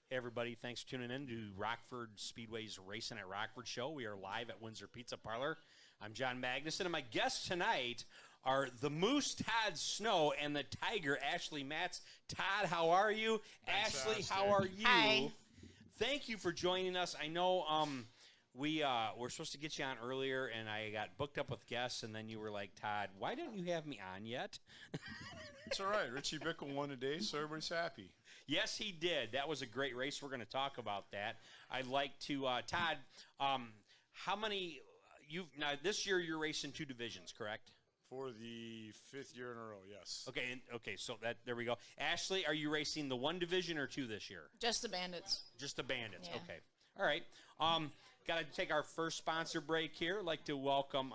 Hey, everybody. Thanks for tuning in to Rockford Speedway's Racin At Rockford show. We are live at Windsor Pizza Parlor. I'm John Magnuson, and my guests tonight are the Moose, Todd Snow, and the Tiger, Ashley Matz. Todd, how are you? Fantastic. Ashley, how are you? Hi. Thank you for joining us. I know we were supposed to get you on earlier, and I got booked up with guests, and then you were like, Todd, why didn't you have me on yet? It's all right. Richie Bickle won today, so everybody's happy. Yes, he did. That was a great race. We're going to talk about that. I'd like to, Todd, how many, now this year you're racing two divisions, correct? For the 5th year in a row, yes. Okay, so there we go. Ashley, are you racing the one division or two this year? Just the Bandits. Just the Bandits, Yeah. okay. All right. Got to take our first sponsor break here. I'd like to welcome,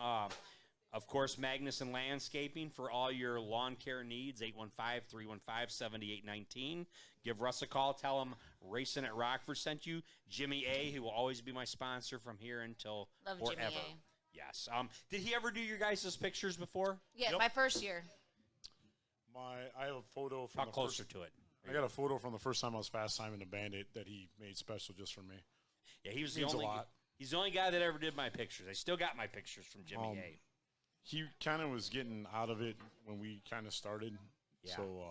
of course, Magnuson Landscaping for all your lawn care needs, 815-315-7819. Give Russ a call. Tell him Racin At Rockford sent you. Jimmy A., who will always be my sponsor from here until Love forever. Jimmy A. Yes. Did he ever do your guys' pictures before? Yeah, Yep. my first year. I have a photo from Talk closer to it. I got a photo from the first time I was fast timing the Bandit that he made special just for me. Yeah, he was the Means a only. lot. He's the only guy that ever did my pictures. I still got my pictures from Jimmy A. He kind of was getting out of it when we kind of started. Yeah. So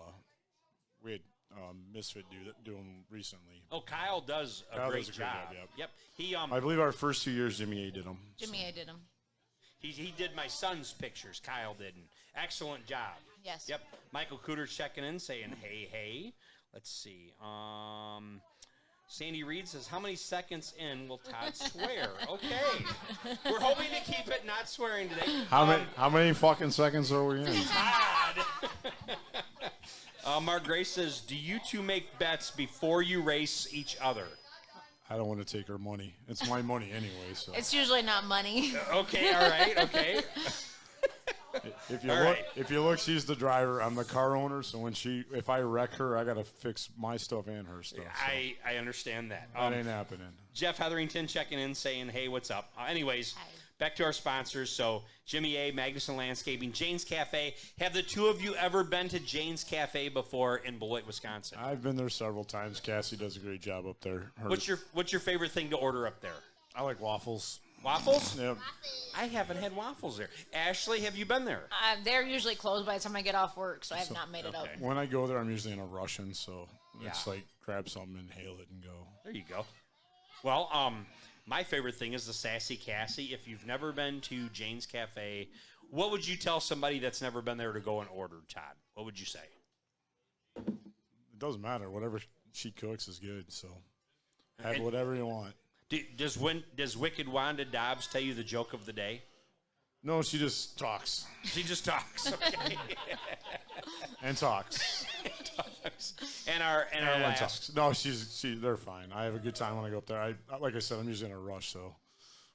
we had Misfit do him recently. Oh, Kyle does a Kyle great does a great job. job, Yep. He I believe our first 2 years, Jimmy A did them. Jimmy A did them. He did my son's pictures. Kyle didn't. Excellent job. Yes. Yep. Michael Cooter's checking in, saying, hey. Let's see. Sandy Reed says, how many seconds in will Todd swear? Okay. We're hoping to keep it not swearing today. How many fucking seconds are we in? Todd. Mark Grace says, do you two make bets before you race each other? I don't want to take her money. It's my money anyway. So It's usually not money. Okay, all right, okay. If you look, she's the driver. I'm the car owner. So if I wreck her, I got to fix my stuff and her stuff. So I understand that. that ain't happening. Jeff Hetherington checking in, saying, hey, what's up? Anyways, Hi. back to our sponsors. So Jimmy A., Magnuson Landscaping, Jane's Cafe. Have the two of you ever been to Jane's Cafe before in Beloit, Wisconsin? I've been there several times. Cassie does a great job up there. What's your favorite thing to order up there? I like waffles. Waffles? Yep. I haven't had waffles there. Ashley, have you been there? They're usually closed by the time I get off work, so I have not made it up. okay. When I go there, I'm usually in a Russian, so it's Yeah. like grab something, inhale it, and go. There you go. Well, my favorite thing is the Sassy Cassie. If you've never been to Jane's Cafe, what would you tell somebody that's never been there to go and order, Todd? What would you say? It doesn't matter. Whatever she cooks is good. So have And- whatever you want. Does Wicked Wanda Dobbs tell you the joke of the day? No, she just talks She just talks. Okay. and talks and our and last. talks. No, they're fine. I have a good time when I go up there. Like I said, I'm usually in a rush, so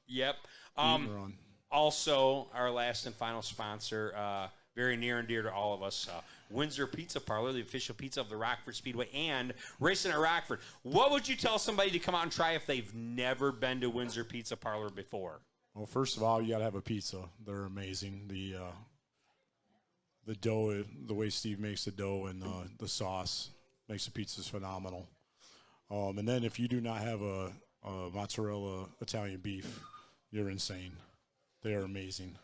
Yep. eat and run. Also, our last and final sponsor, very near and dear to all of us, Windsor Pizza Parlor, the official pizza of the Rockford Speedway and Racin At Rockford. What would you tell somebody to come out and try if they've never been to Windsor Pizza Parlor before? Well, first of all, you got to have a pizza. They're amazing. The dough, the way Steve makes the dough and the sauce makes the pizzas phenomenal. And then if you do not have a mozzarella Italian beef, you're insane. They are amazing.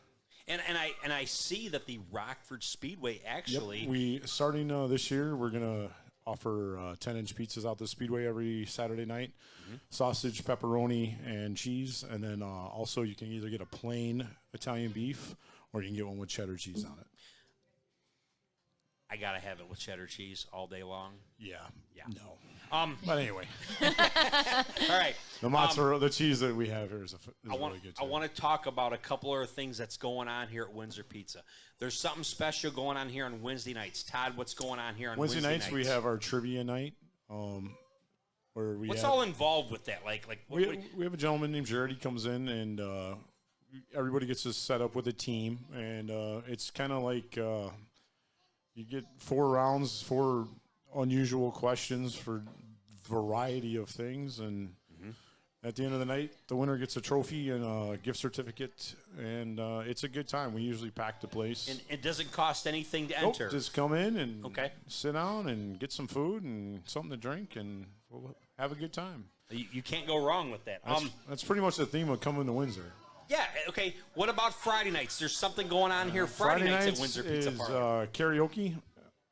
And I see that the Rockford Speedway actually. Yep. We starting this year, we're gonna offer 10-inch pizzas out the Speedway every Saturday night. Mm-hmm. Sausage, pepperoni, and cheese. And then also you can either get a plain Italian beef or you can get one with cheddar cheese on it. I gotta have it with cheddar cheese all day long. Yeah. Yeah. No. But anyway, All right. the mozzarella, the cheese that we have here is I want really good I too. want to talk about a couple of things that's going on here at Windsor Pizza. There's something special going on here on Wednesday nights. Todd, what's going on here on Wednesday nights we nights? have our trivia night, where What's all involved with that? Like what, we have a gentleman named Jared. He comes in and everybody gets us set up with a team, and it's kind of like you get 4 rounds, 4 unusual questions for variety of things, and At the end of the night, the winner gets a trophy and a gift certificate, and it's a good time. We usually pack the place. And it doesn't cost anything to Nope, enter. just come in and Okay. sit down and get some food and something to drink, and we'll have a good time. You can't go wrong with that. That's pretty much the theme of coming to Windsor. Yeah, okay. What about Friday nights? There's something going on here Friday nights at Windsor Pizza is Parlor. karaoke.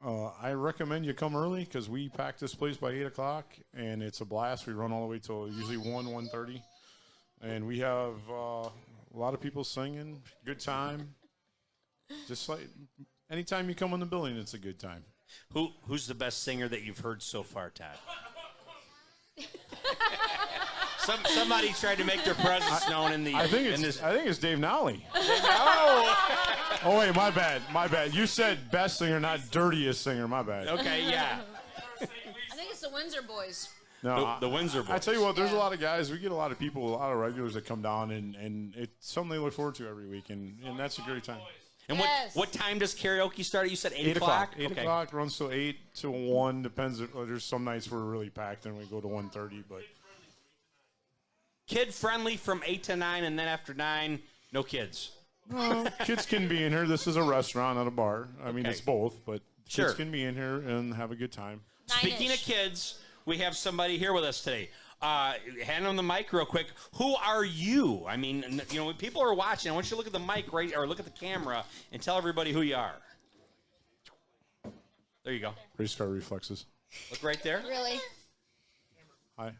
I recommend you come early because we pack this place by 8 o'clock, and it's a blast. We run all the way till usually 1:30, and we have a lot of people singing. Good time. Just like anytime you come in the building, it's a good time. Who's the best singer that you've heard so far, Todd? Somebody tried to make their presence known in the. I think it's Dave Nolly. Oh. Oh wait, my bad. You said best singer, not dirtiest singer. My bad. Okay, yeah. I think it's the Windsor boys. No, The Windsor boys. I tell you what, there's a lot of guys. We get a lot of people, a lot of regulars that come down, and it's something they look forward to every week, and that's a great time. And Yes. what time does karaoke start? You said 8 o'clock. o'clock? 8 o'clock runs till 8 to 1. Depends. There's some nights we're really packed, and we go to 1:30. But Kid friendly from 8 to 9, and then after 9, no kids. no, kids can be in here. This is a restaurant, not a bar. I mean, Okay. it's both, but Sure. kids can be in here and have a good time. Speaking of 9-ish. kids, we have somebody here with us today. Hand on the mic real quick. Who are you? I mean, when people are watching, I want you to look at the mic or look at the camera and tell everybody who you are. There you go. Race car reflexes. Look right there. Really? Hi.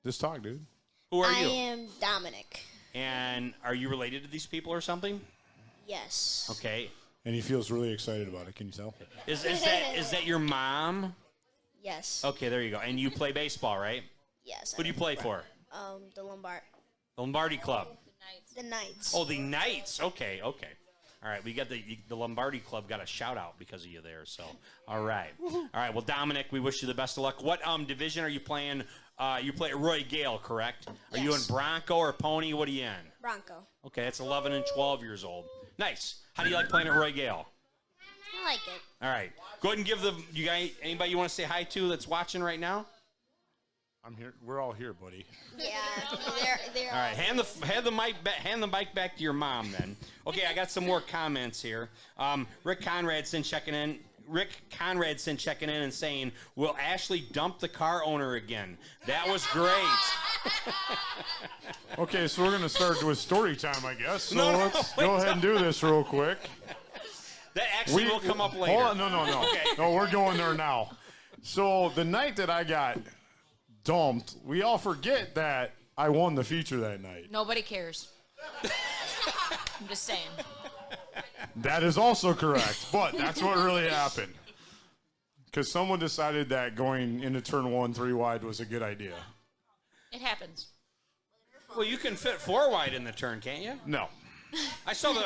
Just talk, dude. Who are I you? am Dominic. And are you related to these people or something? Yes. Okay. And he feels really excited about it. Can you tell? Is that your mom? Yes. Okay, there you go. And you play baseball, right? Yes. Who do you play for? The The Lombardi Club. the Knights. Oh, the Knights. Okay. All right, we got the Lombardi Club got a shout out because of you there. So, all right. Well, Dominic, we wish you the best of luck. What division are you playing? You play at Roy Gale, correct? Are you in Yes. Bronco or Pony? What are you in? Bronco. Okay, that's 11 and 12 years old. Nice. How do you like playing at Roy Gale? I like it. All right. Go ahead and give you guys anybody you want to say hi to that's watching right now. I'm here. We're all here, buddy. Yeah. They're All right, hand the mic back to your mom then. Okay, I got some more comments here. Rick Conradson checking in and saying, "Will Ashley dump the car owner again?" That was great. Okay, so we're going to start with story time, I guess. So No, let's wait, go ahead and do this real quick. That actually will come up later. Hold on, no. Okay. No, we're going there now. So the night that I got dumped, we all forget that I won the feature that night. Nobody cares. I'm just saying. That is also correct, but that's what really happened. Because someone decided that going into turn 1 3 wide was a good idea. It happens. Well, you can fit 4 wide in the turn, can't you? No. I saw the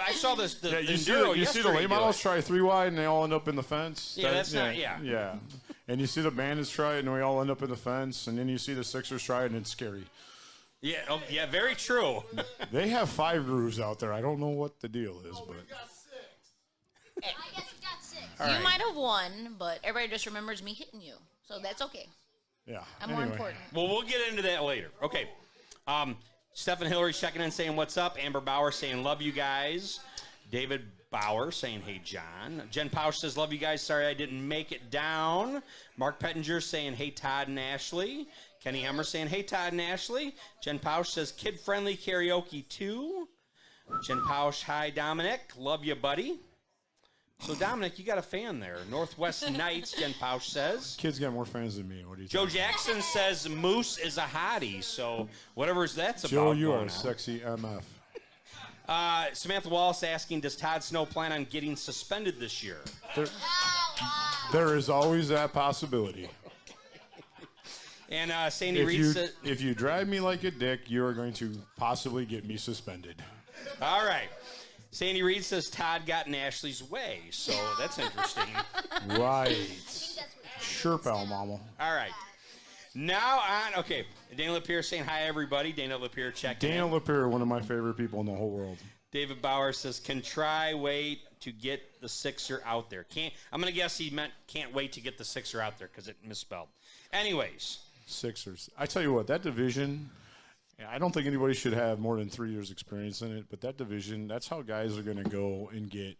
Yeah, you see Enduro the yesterday late do models it. try 3 wide and they all end up in the fence. Yeah, that's not. Yeah. Yeah. And you see the bandits try it and we all end up in the fence. And then you see the Sixers try it and it's scary. Yeah. Oh, yeah. Very true. They have 5 grooves out there. I don't know what the deal is, but All You right. might have won, but everybody just remembers me hitting you. So that's okay. yeah. I'm more Anyway. important. Well, we'll get into that later. Okay. Stephen Hillary checking in saying, "What's up?" Amber Bauer saying, "Love you guys." David Bauer saying, "Hey, John." Jen Pausch says, "Love you guys. Sorry I didn't make it down." Mark Pettinger saying, "Hey, Todd and Ashley." Kenny Hemmer saying, "Hey, Todd and Ashley." Jen Pausch says, "Kid-friendly karaoke, too." Jen Pausch, "Hi, Dominic. Love you, buddy." So, Dominic, you got a fan there. Northwest Knights, Jen Pausch says. Kids got more fans than me. What do you Joe think? Jackson says Moose is a hottie, so whatever that's about. Joe, you going are on. sexy MF. Samantha Wallace asking, does Todd Snow plan on getting suspended this year? There is always that possibility. And Sandy Reed says, If you drive me like a dick, you are going to possibly get me suspended. all right. Sandy Reed says Todd got in Ashley's way, so that's interesting. Right. Sure, pal, mama. All right. Now on, okay. Dana Lapierre saying hi, everybody. Dana Lapierre checking Dana in. Lapierre, one of my favorite people in the whole world. David Bauer says, wait to get the Sixer out there. I'm going to guess he meant can't wait to get the Sixer out there because it misspelled. Anyways. Sixers. I tell you what, that division Yeah, I don't think anybody should have more than 3 years experience in it, but that division, that's how guys are going to go and get,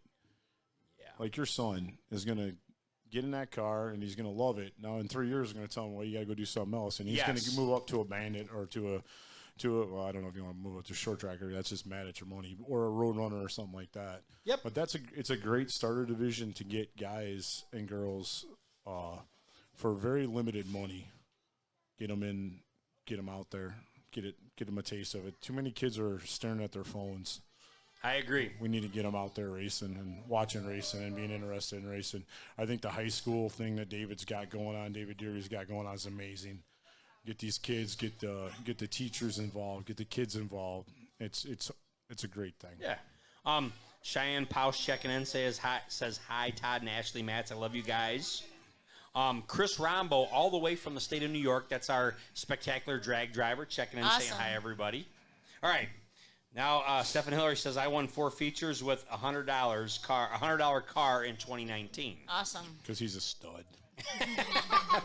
like your son is going to get in that car and he's going to love it. Now in 3 years, I'm going to tell him, well, you got to go do something else. And he's going to move up to a bandit or to a, well, I don't know if you want to move up to a short tracker. That's just mad at your money, or a road runner or something like that. Yep. But it's a great starter division to get guys and girls for very limited money. Get them in, get them out there, get them a taste of it. Too many kids are staring at their phones. I agree. We need to get them out there racing and watching racing and being interested in racing. I think the high school thing that David Deary's got going on is amazing. Get these kids, get the teachers involved, get the kids involved. It's a great thing. Yeah. Cheyenne Pausch checking in says hi, Todd and Ashley Matz. I love you guys. Chris Rombo, all the way from the state of New York. That's our spectacular drag driver checking in, saying hi, everybody. All right. Now, Stephen Hillary says, I won 4 features with a $100 car in 2019. Awesome. Because he's a stud.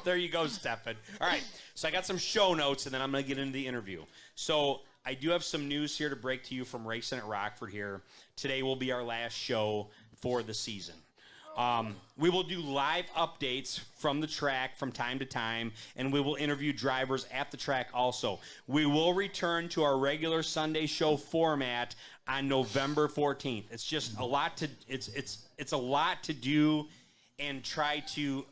There you go, Stephen. All right, so I got some show notes, and then I'm going to get into the interview. So I do have some news here to break to you from Racin at Rockford here. Today will be our last show for the season. We will do live updates from the track from time to time, and we will interview drivers at the track also. We will return to our regular Sunday show format on November 14th. It's just a lot to it's a lot to do and try to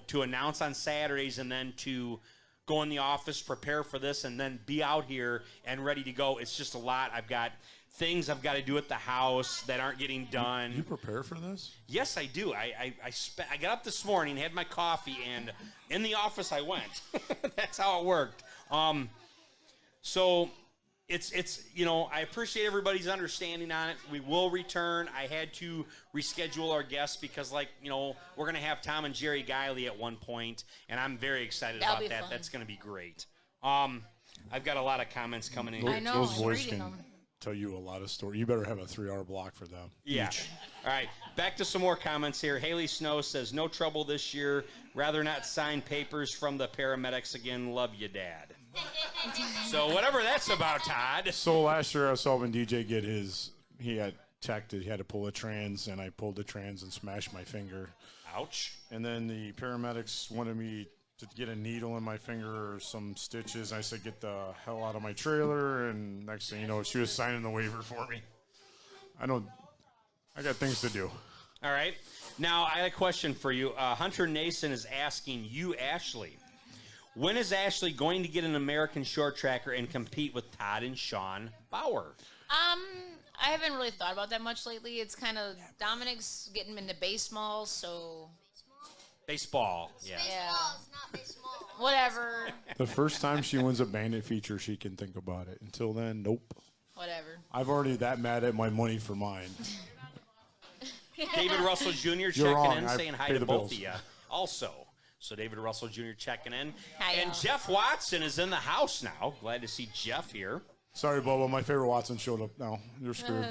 to announce on Saturdays and then to go in the office, prepare for this, and then be out here and ready to go. It's just a lot. I've got things I've got to do at the house that aren't getting done. You prepare for this? Yes, I do. I got up this morning, had my coffee, and in the office I went. That's how it worked. So it's I appreciate everybody's understanding on it. We will return. I had to reschedule our guests because we're going to have Tom and Jerry Guiley at one point, and I'm very excited about that. Fun. That's going to be great. I've got a lot of comments coming in. I know. Those boys reading can them. tell you a lot of stories. You better have a 3-hour block for them. Yeah. Each. All right. Back to some more comments here. Haley Snow says, no trouble this year. Rather not sign papers from the paramedics again. Love you, Dad. So whatever that's about, Todd. So last year I saw when DJ get he had to pull a trans, and I pulled the trans and smashed my finger. Ouch. And then the paramedics wanted me to get a needle in my finger or some stitches. I said, get the hell out of my trailer. And next thing you know, she was signing the waiver for me. I got things to do. All right. Now, I had a question for you. Hunter Nason is asking you, Ashley, when is Ashley going to get an American short tracker and compete with Todd and Sean Bauer? I haven't really thought about that much lately. It's kind of Dominic's getting into baseball, so Baseball. Yeah. Baseball's not baseball. whatever. The first time she wins a bandit feature, she can think about it. Until then, nope. Whatever. I've already that mad at my money for mine. David Russell Jr. checking wrong. in, I saying hi pay to the both bills. of you. Also, so David Russell Jr. checking in. Hi, And y'all. Jeff Watson is in the house now. Glad to see Jeff here. Sorry, Bubba. My favorite Watson showed up now. You're screwed.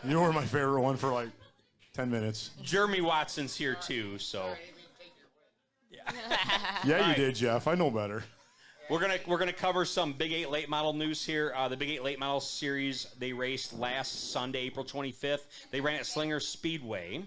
You were my favorite one for like 10 minutes. Jeremy Watson's here too, so Yeah, you did, Jeff. I know better. we're gonna cover some Big 8 late model news here. The Big 8 late model series, they raced last Sunday, April 25th. They ran at Slinger Speedway.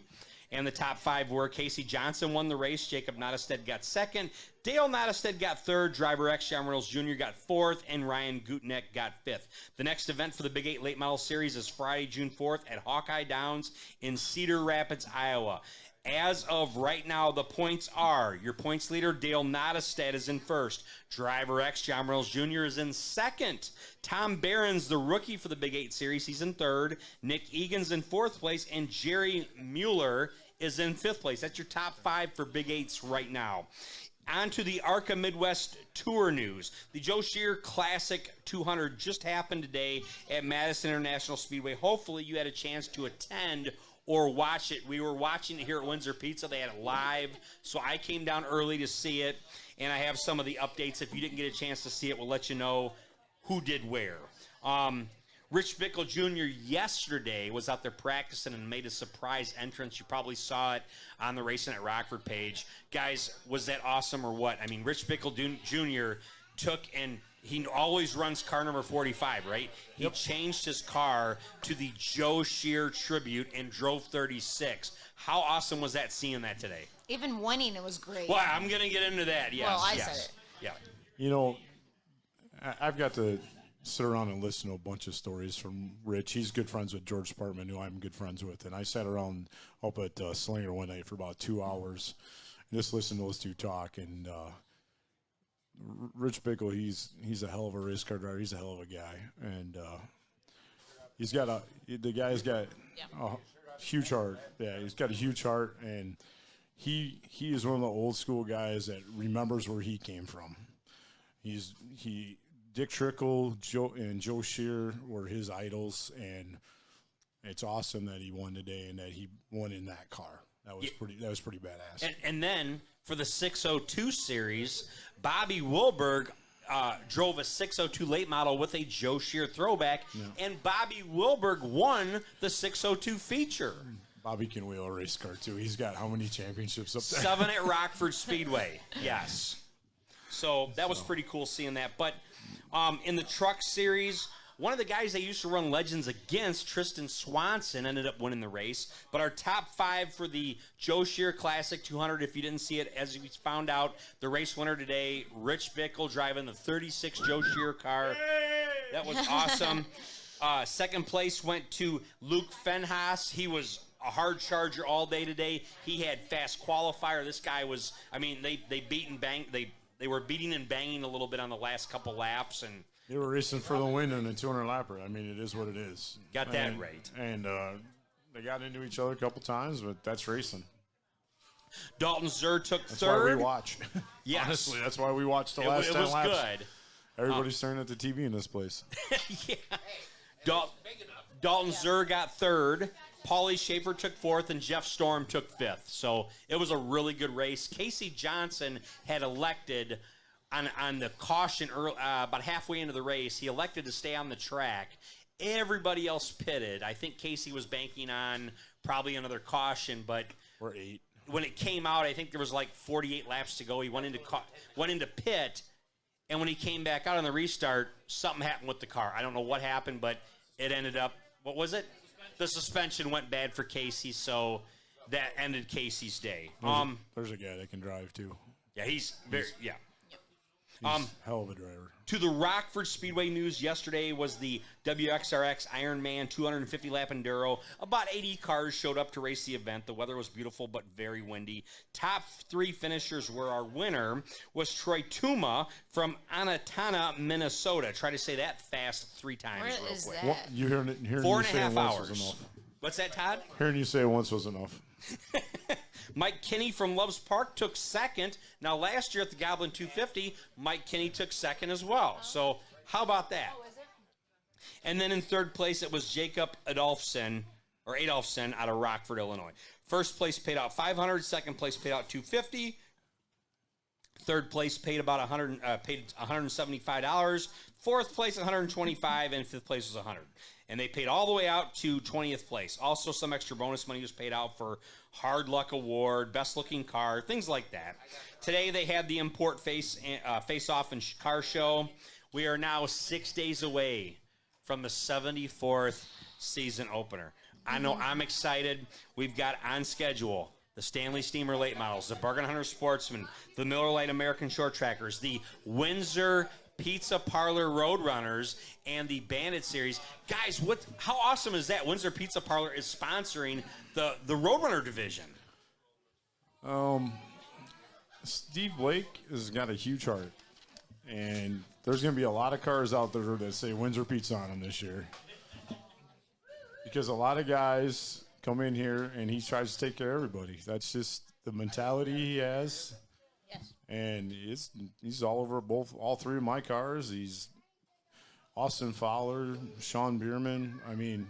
And the top 5 were Casey Johnson won the race. Jacob Nottestead got second. Dale Nottestead got third. Driver X, John Reynolds Jr. got fourth. And Ryan Guteneck got fifth. The next event for the Big 8 Late Model Series is Friday, June 4th at Hawkeye Downs in Cedar Rapids, Iowa. As of right now, the points are, your points leader, Dale Nottestead, is in first. Driver X, John Reynolds Jr., is in second. Tom Barron's the rookie for the Big 8 Series. He's in third. Nick Egan's in fourth place. And Jerry Mueller is in fifth place. That's your top 5 for Big 8s right now. On to the ARCA Midwest Tour news. The Joe Shear Classic 200 just happened today at Madison International Speedway. Hopefully you had a chance to attend or watch it. We were watching it here at Windsor Pizza. They had it live, so I came down early to see it, and I have some of the updates. If you didn't get a chance to see it, we'll let you know who did where. Rich Bickle Jr. yesterday was out there practicing and made a surprise entrance. You probably saw it on the Racin at Rockford page. Guys, was that awesome or what? I mean, Rich Bickle Jr., took and he always runs car number 45, right? He changed his car to the Joe Shear tribute and drove 36. How awesome was that seeing that today? Even winning, it was great. Well, I'm going to get into that, yes. Well, I yes. said it. Yeah. You know, I've got to sit around and listen to a bunch of stories from Rich. He's good friends with George Spartman, who I'm good friends with. And I sat around up at Slinger one night for about 2 hours and just listened to those two talk. And Rich Bickle, he's a hell of a race car driver. He's a hell of a guy. And the guy's got a huge heart. Yeah, he's got a huge heart. And he is one of the old school guys that remembers where he came from. Dick Trickle, Joe Shear were his idols, and it's awesome that he won today and that he won in that car. That was pretty badass. And then for the 602 series, Bobby Wilberg drove a 602 late model with a Joe Shear throwback, and Bobby Wilberg won the 602 feature. Bobby can wheel a race car too. He's got how many championships up there? 7 at Rockford Speedway. Yes. So that was pretty cool seeing that. But in the truck series, one of the guys they used to run Legends against, Tristan Swanson, ended up winning the race. But our top 5 for the Joe Shear Classic 200, if you didn't see it, as we found out, the race winner today, Rich Bickle, driving the 36 Joe Shear car. That was awesome. Second place went to Luke Fenhaas. He was a hard charger all day today. He had fast qualifier. This guy was, I mean, they beat and bang. They were beating and banging a little bit on the last couple laps, and they were racing for the win in a 200 lapper. I mean, it is what it is. Got that right. And they got into each other a couple times, but that's racing. Dalton Zur took that's third. That's why we watch. Yes. Honestly, that's why we watched the last 10 laps. It was good. Everybody's staring at the TV in this place. Yeah. Dalton Zur got third. Paulie Schaefer took fourth, and Jeff Storm took fifth. So it was a really good race. Casey Johnson had elected on the caution early, about halfway into the race. He elected to stay on the track. Everybody else pitted. I think Casey was banking on probably another caution, but or 8. When it came out, I think there was like 48 laps to go. He went into pit, and when he came back out on the restart, something happened with the car. I don't know what happened, but it ended up, what was it? The suspension went bad for Casey, so that ended Casey's day. There's a guy that can drive too. Yeah, he's He's hell of a driver. To the Rockford Speedway news, yesterday was the Wxrx Ironman 250-lap Enduro. About 80 cars showed up to race the event. The weather was beautiful but very windy. Top 3 finishers were our winner was Troy Tuma from Anatana, Minnesota. Try to say that fast 3 times Where real is quick. that? You hearing 4.5 hours. What's that, Todd? Hearing you say it once was enough. Mike Kinney from Loves Park took second. Now, last year at the Goblin 250, Mike Kinney took second as well. So, how about that? And then in third place, it was Jacob Adolfson out of Rockford, Illinois. First place paid out $500. Second place paid out $250. Third place paid about $175. Fourth place, $125, and fifth place was $100. And they paid all the way out to 20th place. Also, some extra bonus money was paid out for Hard Luck Award, Best Looking Car, things like that. Today, they had the Import Face-Off and Car Show. We are now 6 days away from the 74th season opener. I know I'm excited. We've got on schedule the Stanley Steamer Late Models, the Bargain Hunter Sportsman, the Miller Lite American Short Trackers, the Windsor Pizza Parlor Roadrunners, and the Bandit Series. Guys, how awesome is that? Windsor Pizza Parlor is sponsoring the Roadrunner division. Steve Blake has got a huge heart, and there's going to be a lot of cars out there that say Windsor Pizza on them this year. Because a lot of guys come in here, and he tries to take care of everybody. That's just the mentality he has. Yes. And he's all over all 3 of my cars. He's Austin Fowler, Sean Bierman. I mean,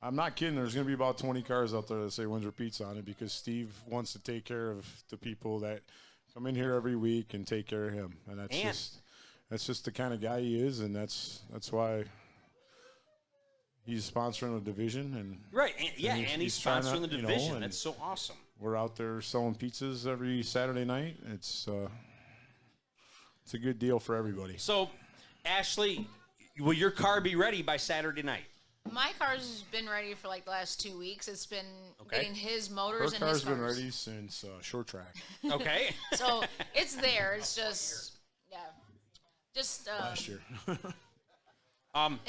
I'm not kidding. There's going to be about 20 cars out there that say Windsor Pizza on it because Steve wants to take care of the people that come in here every week and take care of him. And that's just the kind of guy he is, and that's why he's sponsoring a division. And right, and he's sponsoring the division. That's so awesome. We're out there selling pizzas every Saturday night. It's it's a good deal for everybody. So, Ashley, will your car be ready by Saturday night? My car's been ready for like the last 2 weeks. It's been getting his Her motors and car's his cars. been ready since short track Okay. So it's there. It's just, just last year. it's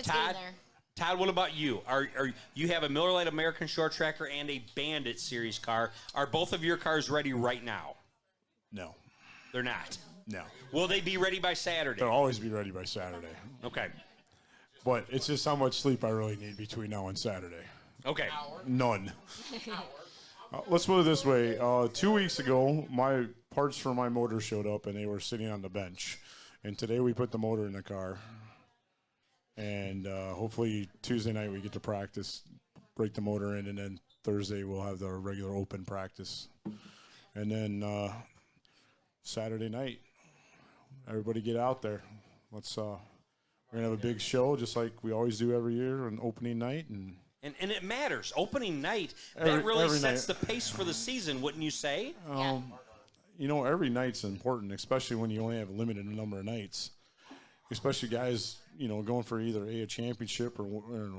Todd, getting there. Todd, what about you? Are you have a Miller Lite American Short Tracker and a Bandit Series car? Are both of your cars ready right now? No. They're not. No. Will they be ready by Saturday? They'll always be ready by Saturday. Okay. But it's just how much sleep I really need between now and Saturday. Okay. None. Let's put it this way. 2 weeks ago, my parts for my motor showed up, and they were sitting on the bench. And today we put the motor in the car. And hopefully Tuesday night we get to practice, break the motor in, and then Thursday we'll have the regular open practice. And then Saturday night, everybody get out there. Let's we're gonna have a big show just like we always do every year on opening night, and it matters. Opening night, that Every really sets night. the pace for the season, wouldn't you say? you know, every night's important, especially when you only have a limited number of nights. Especially guys, you know, going for either a championship or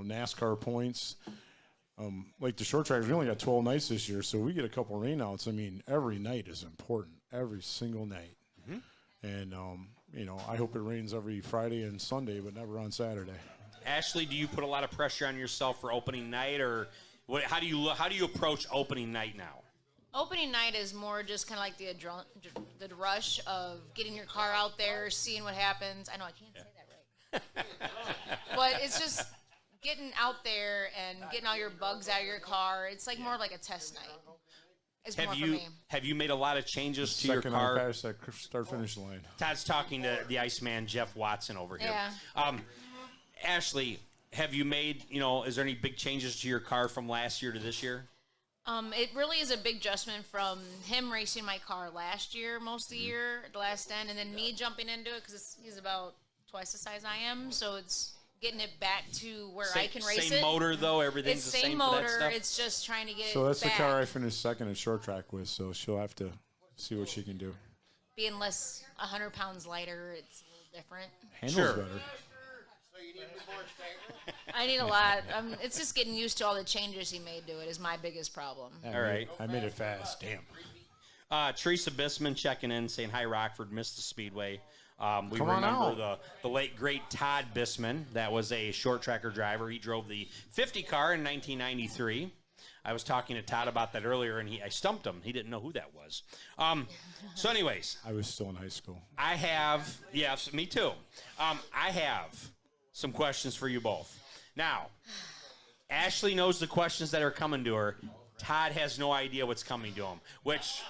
NASCAR points. Like the short trackers, we only got 12 nights this year, so we get a couple rainouts. I mean, every night is important, every single night. And, you know, I hope it rains every Friday and Sunday, but never on Saturday. Ashley, do you put a lot of pressure on yourself for opening night, or how do you approach opening night now? Opening night is more just kind of like the rush of getting your car out there, seeing what happens. I know I can't say that right. But it's just getting out there and getting all your bugs out of your car. It's like more like a test night. It's more for me. Have you made a lot of changes to your Second car? I pass that start-finish line. Todd's talking to the Iceman, Jeff Watson, over here. Yeah. Ashley, have you made, is there any big changes to your car from last year to this year? It really is a big adjustment from him racing my car last year, most of the year, the last end, and then me jumping into it because he's about twice the size I am, so it's getting it back to where I can race it. Same motor, though? Everything's It's the same motor. for that stuff? It's just trying to get So it that's back. the car I finished second at short track with, so she'll have to see what she can do. Being less 100 pounds lighter, it's a little different. Handles Sure. better. I need a lot. It's just getting used to all the changes he made to it is my biggest problem. All right. I made it fast. Damn. Teresa Bisman checking in, saying, hi, Rockford, missed the Speedway. We Come on remember the late, great Todd Bisman. That was a short tracker driver. He drove the 50 car in 1993. I was talking to Todd about that earlier, and I stumped him. He didn't know who that was. So anyways. I was still in high school. I have, yes, me too. I have some questions for you both. Now, Ashley knows the questions that are coming to her. Todd has no idea what's coming to him, which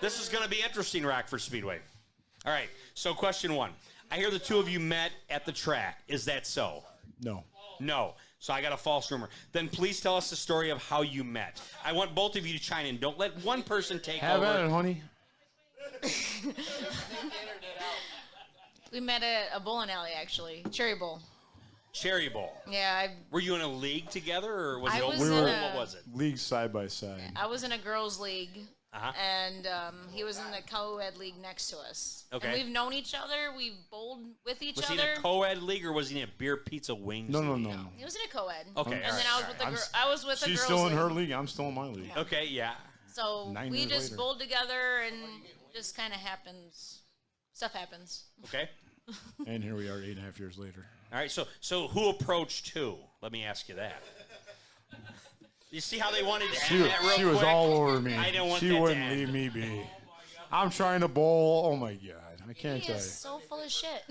this is going to be interesting, Rockford Speedway. All right, so question one. I hear the two of you met at the track. Is that so? No. No. So I got a false rumor. Then please tell us the story of how you met. I want both of you to chime in. Don't let one person take Have over. at it, honey. We met at a bowling alley, actually. Cherry Bowl. Cherry Bowl. Yeah, Were you in a league together, or was I it was open? in What a- was it? Leagues side by side. I was in a girls' league, Uh-huh. and he was in the co-ed league next to us. Okay. And we've known each other. We've bowled with each Was he other. in a co-ed league, or was he in a beer, pizza, wings? No. league? He was in a co-ed. Okay, And all then right, I was all with right. the girl. I was with the She's girls' still in her league. league. I'm still in my league. Okay, yeah. So 9 we years just later. bowled together, and just kind of happens. Stuff happens. Okay. And here we are 8.5 years later. All right, so who approached who? Let me ask you that. You see how they wanted to end that real She was quick? all over me. I didn't want she that to wouldn't end. leave me be. I'm trying to bowl. Oh, my God. I can't He tell is you. so full of shit.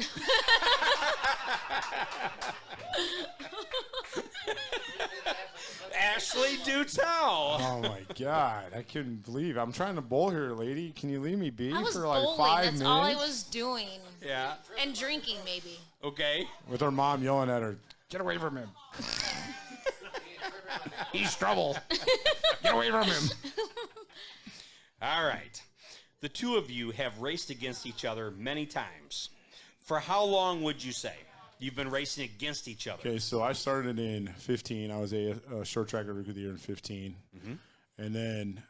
Ashley, do tell. Oh, my God. I couldn't believe it. I'm trying to bowl here, lady. Can you leave me be I was for like bowling. 5 That's minutes? all I was doing. Yeah. And drinking, maybe. Okay. With her mom yelling at her, get away from him. He's trouble. Get away from him. All right. The two of you have raced against each other many times. For how long would you say you've been racing against each other? Okay, so I started in 15. I was a short tracker rookie of the year in 15. And then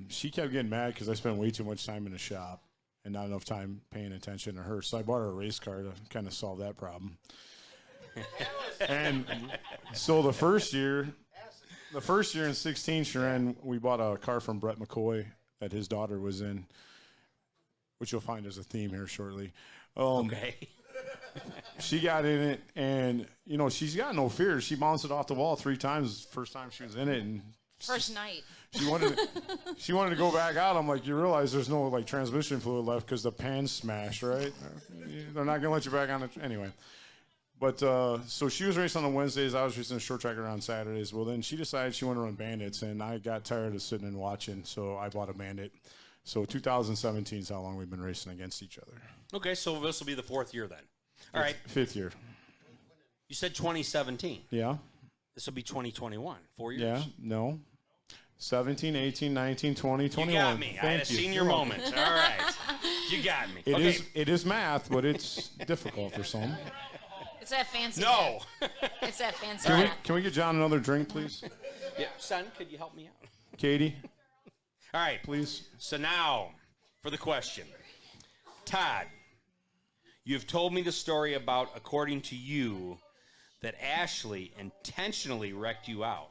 she kept getting mad because I spent way too much time in the shop. and not enough time paying attention to her. So I bought her a race car to kind of solve that problem. And so the first year in 16, Sharon, we bought a car from Brett McCoy that his daughter was in, which you'll find as a theme here shortly. Okay. She got in it, and, you know, she's got no fear. She bounced it off the wall 3 times the first time she was in it. And First night. she wanted to go back out. I'm like, you realize there's no, like, transmission fluid left because the pan's smashed, right? They're not going to let you back on it. Anyway. But so she was racing on Wednesdays. I was racing a short track on Saturdays. Well, then she decided she wanted to run Bandits, and I got tired of sitting and watching, so I bought a Bandit. So 2017 is how long we've been racing against each other. Okay, so this will be the 4th year then. All right. 5th year. You said 2017. Yeah. This will be 2021. 4 years. Yeah. No. 17, 18, 19, 20, 21. You got me. I had a senior moment. All right. You got me. It is math, but it's difficult for some. It's that fancy. No. It's that fancy. Can we get John another drink, please? Yeah. Son, could you help me out? Katie, All right. please. So now for the question. Todd, you've told me the story about, according to you, that Ashley intentionally wrecked you out.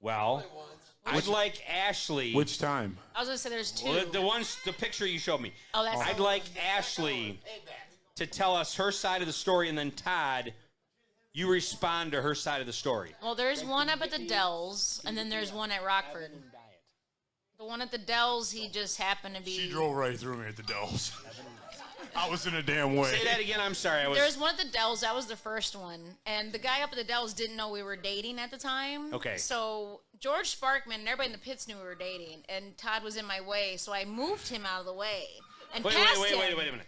Well, I'd like Ashley. Which time? I was gonna say there's 2. Well, the picture you showed me. Oh, that's. I'd like Ashley to tell us her side of the story, and then Todd, you respond to her side of the story. Well, there's one up at the Dells, and then there's one at Rockford. The one at the Dells, he just happened to be. She drove right through me at the Dells. I was in a damn way. Say that again. I'm sorry. There's one at the Dells. That was the first one. And the guy up at the Dells didn't know we were dating at the time. Okay. So George Sparkman and everybody in the pits knew we were dating. And Todd was in my way. So I moved him out of the way. And Wait passed a him. minute.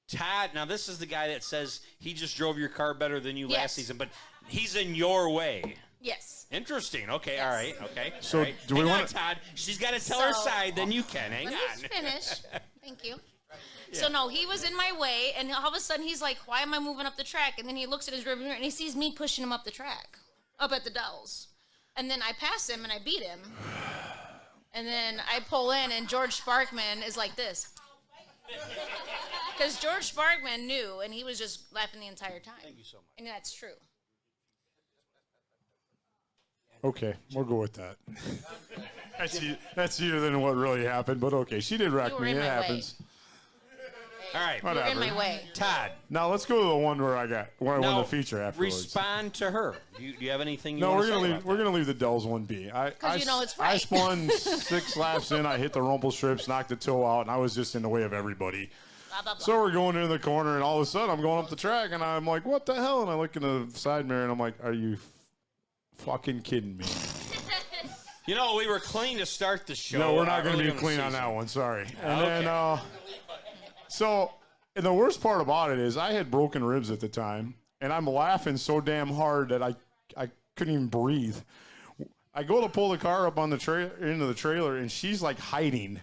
Todd, now this is the guy that says he just drove your car better than you last Yes. season, but he's in your way. Yes. Interesting. Okay, Yes. all right, okay. So all right. do we Hang on, want Todd? She's got to tell her So- side, then you can. Hang Let me on. just finish. Thank you. So, no, he was in my way, and all of a sudden he's like, why am I moving up the track? And then he looks at his rearview mirror, and he sees me pushing him up the track, up at the Dells. And then I pass him, and I beat him. And then I pull in, and George Sparkman is like this. Because George Sparkman knew, and he was just laughing the entire time. Thank you so much. And that's true. Okay, we'll go with that. That's easier than what really happened, but okay. She did wreck You were me. in It my way. happens. All right, You were Whatever. in my way. Todd. Now let's go to the one where I won Now, the feature afterwards. respond to her. Do you have anything you No, want we're to gonna say leave. about We're that? gonna leave the Dells one be. I 'Cause you know it's I right. spun 6 laps in. I hit the rumble strips, knocked the toe out, and I was just in the way of everybody. Blah, blah, blah. So we're going into the corner, and all of a sudden I'm going up the track, and I'm like, "What the hell?" And I look in the side mirror, and I'm like, "Are you fucking kidding me?" You know, we were clean to start the show. No, we're not going to early be in the clean on season. that one. Sorry. And Okay. then, so, and the worst part about it is I had broken ribs at the time, and I'm laughing so damn hard that I couldn't even breathe. I go to pull the car up on the into the trailer, and she's like hiding.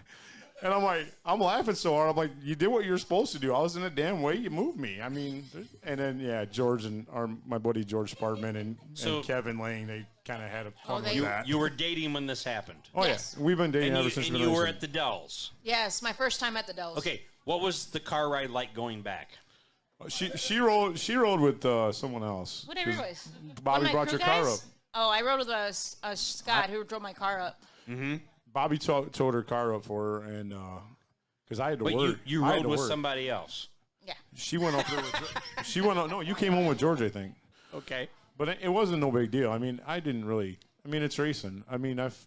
And I'm like, I'm laughing so hard. I'm like, you did what you're supposed to do. I was in a damn way. You moved me. I mean, and then, yeah, George and my buddy George Spartman and Kevin Lang, they kind of had a fun with that. You were dating when this happened. Oh, Yes. yeah. We've been dating And ever since you we've been were racing. at the Dells. Yes, my first time at the Dells. Okay, what was the car ride like going back? She rode with someone else. What did I ride with? Bobby One of my brought crew your car guys? up. Oh, I rode with a Scott who drove my car up. Bobby towed her car up for her, and because I had to But work. you I had rode to with work. somebody else. Yeah. She went up there. She went up. No, you came home with George, I think. Okay. But it wasn't no big deal. I mean, I didn't really. I mean, it's racing. I mean, I've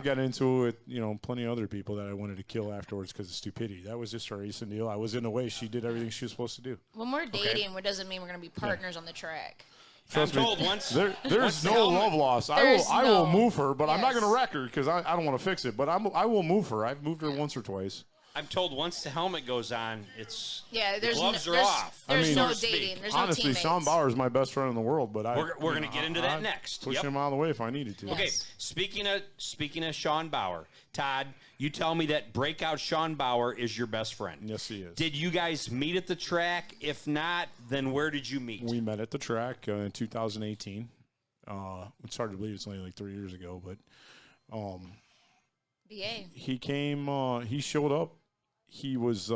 got into it. You know, plenty of other people that I wanted to kill afterwards because of stupidity. That was just a racing deal. I was in the way. She did everything she was supposed to do. When we're dating, it doesn't mean we're going to be partners on the track. Trust I'm me, told once. there's once the no helmet- love loss. There's I will no- move her, but I'm not Yes. going to wreck her because I don't want to fix it. But I will move her. I've moved her once or twice. I'm told once the helmet goes on, it's Yeah, there's gloves no, are there's, off. There's I mean, no so to speak. dating. There's Honestly, no teammates. Sean Bauer is my best friend in the world, but We're gonna get into that I'd next. Push Yep. him out of the way if I needed to. Okay, Yes. speaking of Sean Bauer, Todd, you tell me that breakout Sean Bauer is your best friend. Yes, he is. Did you guys meet at the track? If not, then where did you meet? We met at the track in 2018. It's hard to believe it's only like 3 years ago, but BA. he came. He showed up he was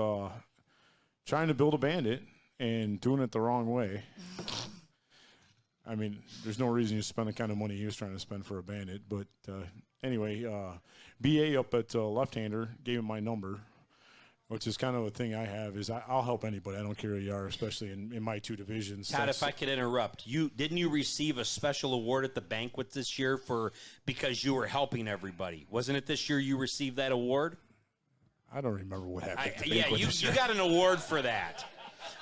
trying to build a Bandit and doing it the wrong way. I mean, there's no reason you spend the kind of money he was trying to spend for a Bandit. But anyway, BA up at Left-Hander gave him my number, which is kind of a thing I have. Is I'll help anybody. I don't care who you are, especially in my two divisions. Todd, if I could interrupt, didn't you receive a special award at the banquet this year because you were helping everybody? Wasn't it this year you received that award? I don't remember what happened. You got an award for that.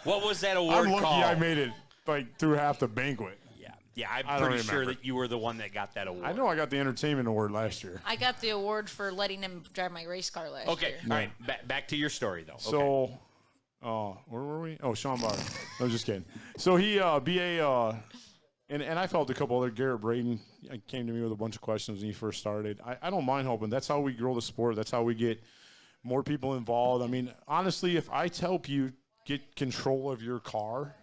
What was that award I'm lucky called? I made it like through half the banquet. Yeah, I'm pretty sure that you were the one that got that award. I know I got the entertainment award last year. I got the award for letting him drive my race car last year. Okay, all right. Back to your story, though. So, where were we? Oh, Sean Barr. I was just kidding. So he, BA, and I felt a couple other. Garrett Braden came to me with a bunch of questions when he first started. I don't mind helping. That's how we grow the sport. That's how we get more people involved. I mean, honestly, if I help you get control of your car,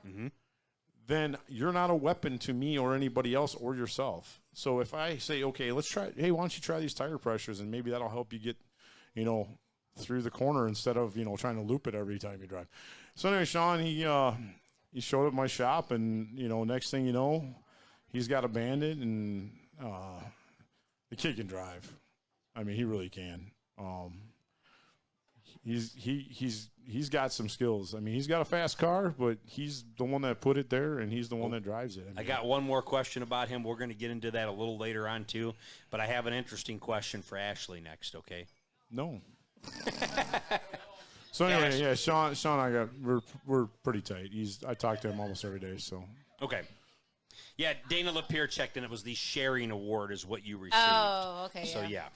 then you're not a weapon to me or anybody else or yourself. So if I say, okay, let's try, hey, why don't you try these tire pressures, and maybe that'll help you get, through the corner instead of, trying to loop it every time you drive. So anyway, Sean, he showed up at my shop, and, next thing you know, he's got a Bandit, and the kid can drive. I mean, he really can. He's got some skills. I mean, he's got a fast car, but he's the one that put it there, and he's the one that drives it. I got one more question about him. We're going to get into that a little later on, too. But I have an interesting question for Ashley next, okay? No. So anyway, yeah, Sean we're pretty tight. I talk to him almost every day, so. Okay. Yeah, Dana Lapierre checked in. It was the sharing award is what you received. Oh, okay. So, yeah.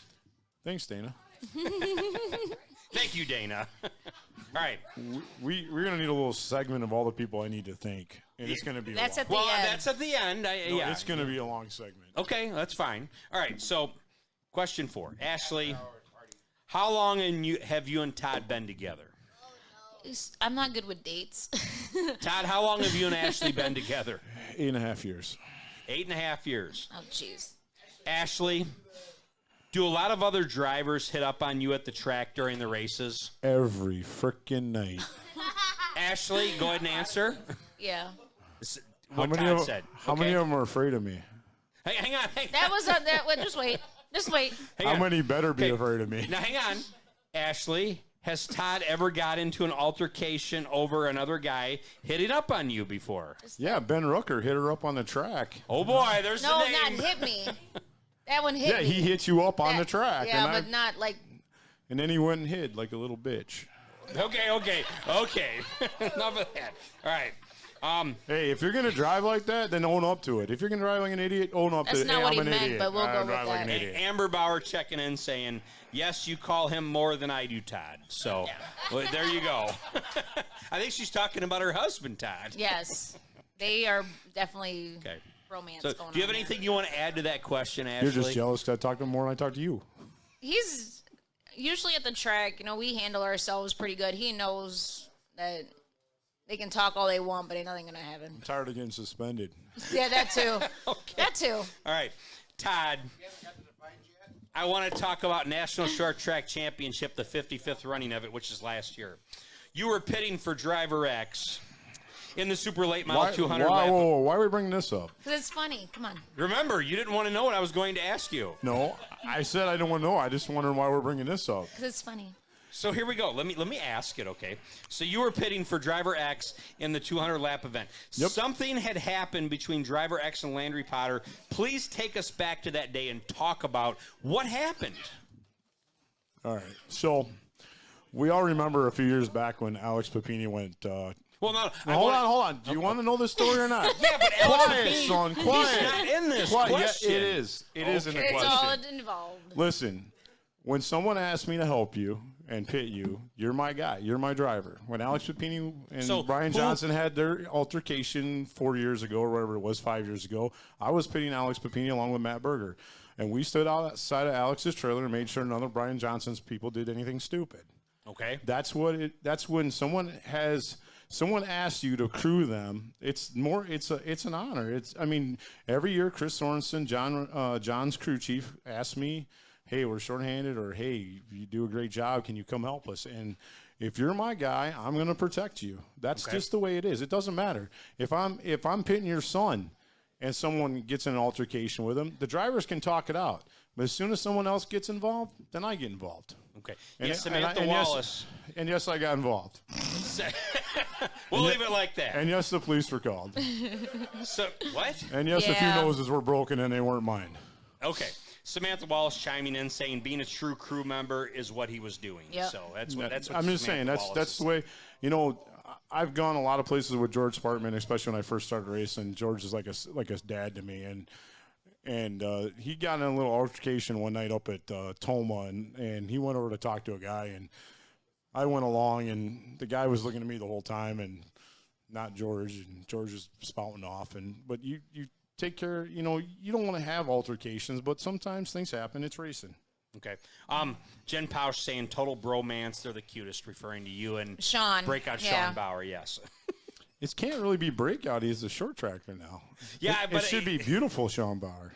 Thanks, Dana. Thank you, Dana. All right. We're going to need a little segment of all the people I need to thank. And it's going to be That's at the Well, end. that's at the end. Yeah. It's going to be a long segment. Okay, that's fine. All right, so question 4. Ashley, how long have you and Todd been together? I'm not good with dates. Todd, how long have you and Ashley been together? 8.5 years. 8.5 years. Oh, jeez. Ashley, do a lot of other drivers hit up on you at the track during the races? Every frickin' night. Ashley, go ahead and answer. Yeah. What Todd said. How many of them are afraid of me? Hey, hang on. That was just wait. Just wait. Hang How on. many better be Okay. afraid of me? Now, hang on. Ashley, has Todd ever got into an altercation over another guy hitting up on you before? Yeah, Ben Rooker hit her up on the track. Oh, boy, there's No, the name. not hit me. That one hit Yeah, me. he hit you up on the track. Yeah, and but not like. And then he went and hid like a little bitch. Okay. Enough of that. All right. Hey, if you're going to drive like that, then own up to it. If you're going to drive like an idiot, own up That's to it. not Hey, what I'm he an meant, idiot. but we'll I go with drive like an that. idiot. Amber Bauer checking in saying, yes, you call him more than I do, Todd. So well, there you go. I think she's talking about her husband, Todd. Yes, they are definitely Okay. romance So going on. do you have there. anything you want to add to that question, Ashley? You're just jealous because I talk to him more than I talk to you. He's usually at the track. We handle ourselves pretty good. He knows that they can talk all they want, but ain't nothing gonna happen. I'm tired of getting suspended. Yeah, that too. Okay. That too. All right. Todd, I want to talk about National Short Track Championship, the 55th running of it, which is last year. You were pitting for Driver X in the Super Late Model 200 lap. Why are we bringing this up? Because it's funny. Come on. Remember, you didn't want to know what I was going to ask you. No, I said I don't want to know. I just wondering why we're bringing this up. Because it's funny. So here we go. Let me ask it, okay? So you were pitting for Driver X in the 200 lap event. Yep. Something had happened between Driver X and Landry Potter. Please take us back to that day and talk about what happened. All right. So we all remember a few years back when Alex Papini went. Well, no. Hold on. Do you want to know this story or not? Yeah, but Alex Quiet, Papini, son. Quiet. he's not in this Quiet. question. Yeah, it is. It is in the It's question. all involved. Listen, when someone asks me to help you and pit you, you're my guy. You're my driver. When Alex Papini and So Brian who- Johnson had their altercation 4 years ago, or whatever it was, 5 years ago, I was pitting Alex Papini along with Matt Berger. And we stood outside of Alex's trailer and made sure none of Brian Johnson's people did anything stupid. Okay. That's when someone asks you to crew them. It's an honor. Every year Chris Sorensen, John's crew chief, asks me, hey, we're shorthanded, or hey, you do a great job, can you come help us? And if you're my guy, I'm going to protect you. That's just the way it is. It doesn't matter. If I'm pitting your son and someone gets in an altercation with him, the drivers can talk it out. But as soon as someone else gets involved, then I get involved. Okay. Yes, Samantha Wallace. And yes, I got involved. We'll leave it like that. And yes, the police were called. So what? And yes, a few noses were broken, and they weren't mine. Okay. Samantha Wallace chiming in saying being a true crew member is what he was doing. Yep. So that's what I'm just saying that's the way. You know, I've gone a lot of places with George Spartman, especially when I first started racing. George is like a dad to me, and he got in a little altercation one night up at Toma, and he went over to talk to a guy, and I went along, and the guy was looking at me the whole time, and not George, and George was spouting off, but you take care, you know, you don't want to have altercations, but sometimes things happen. It's racing. Okay. Jen Pausch saying total bromance. They're the cutest, referring to you and Sean. Breakout Sean Bauer. Yes. It can't really be breakout. He's a short tracker now. Yeah, it should be beautiful, Sean Bauer.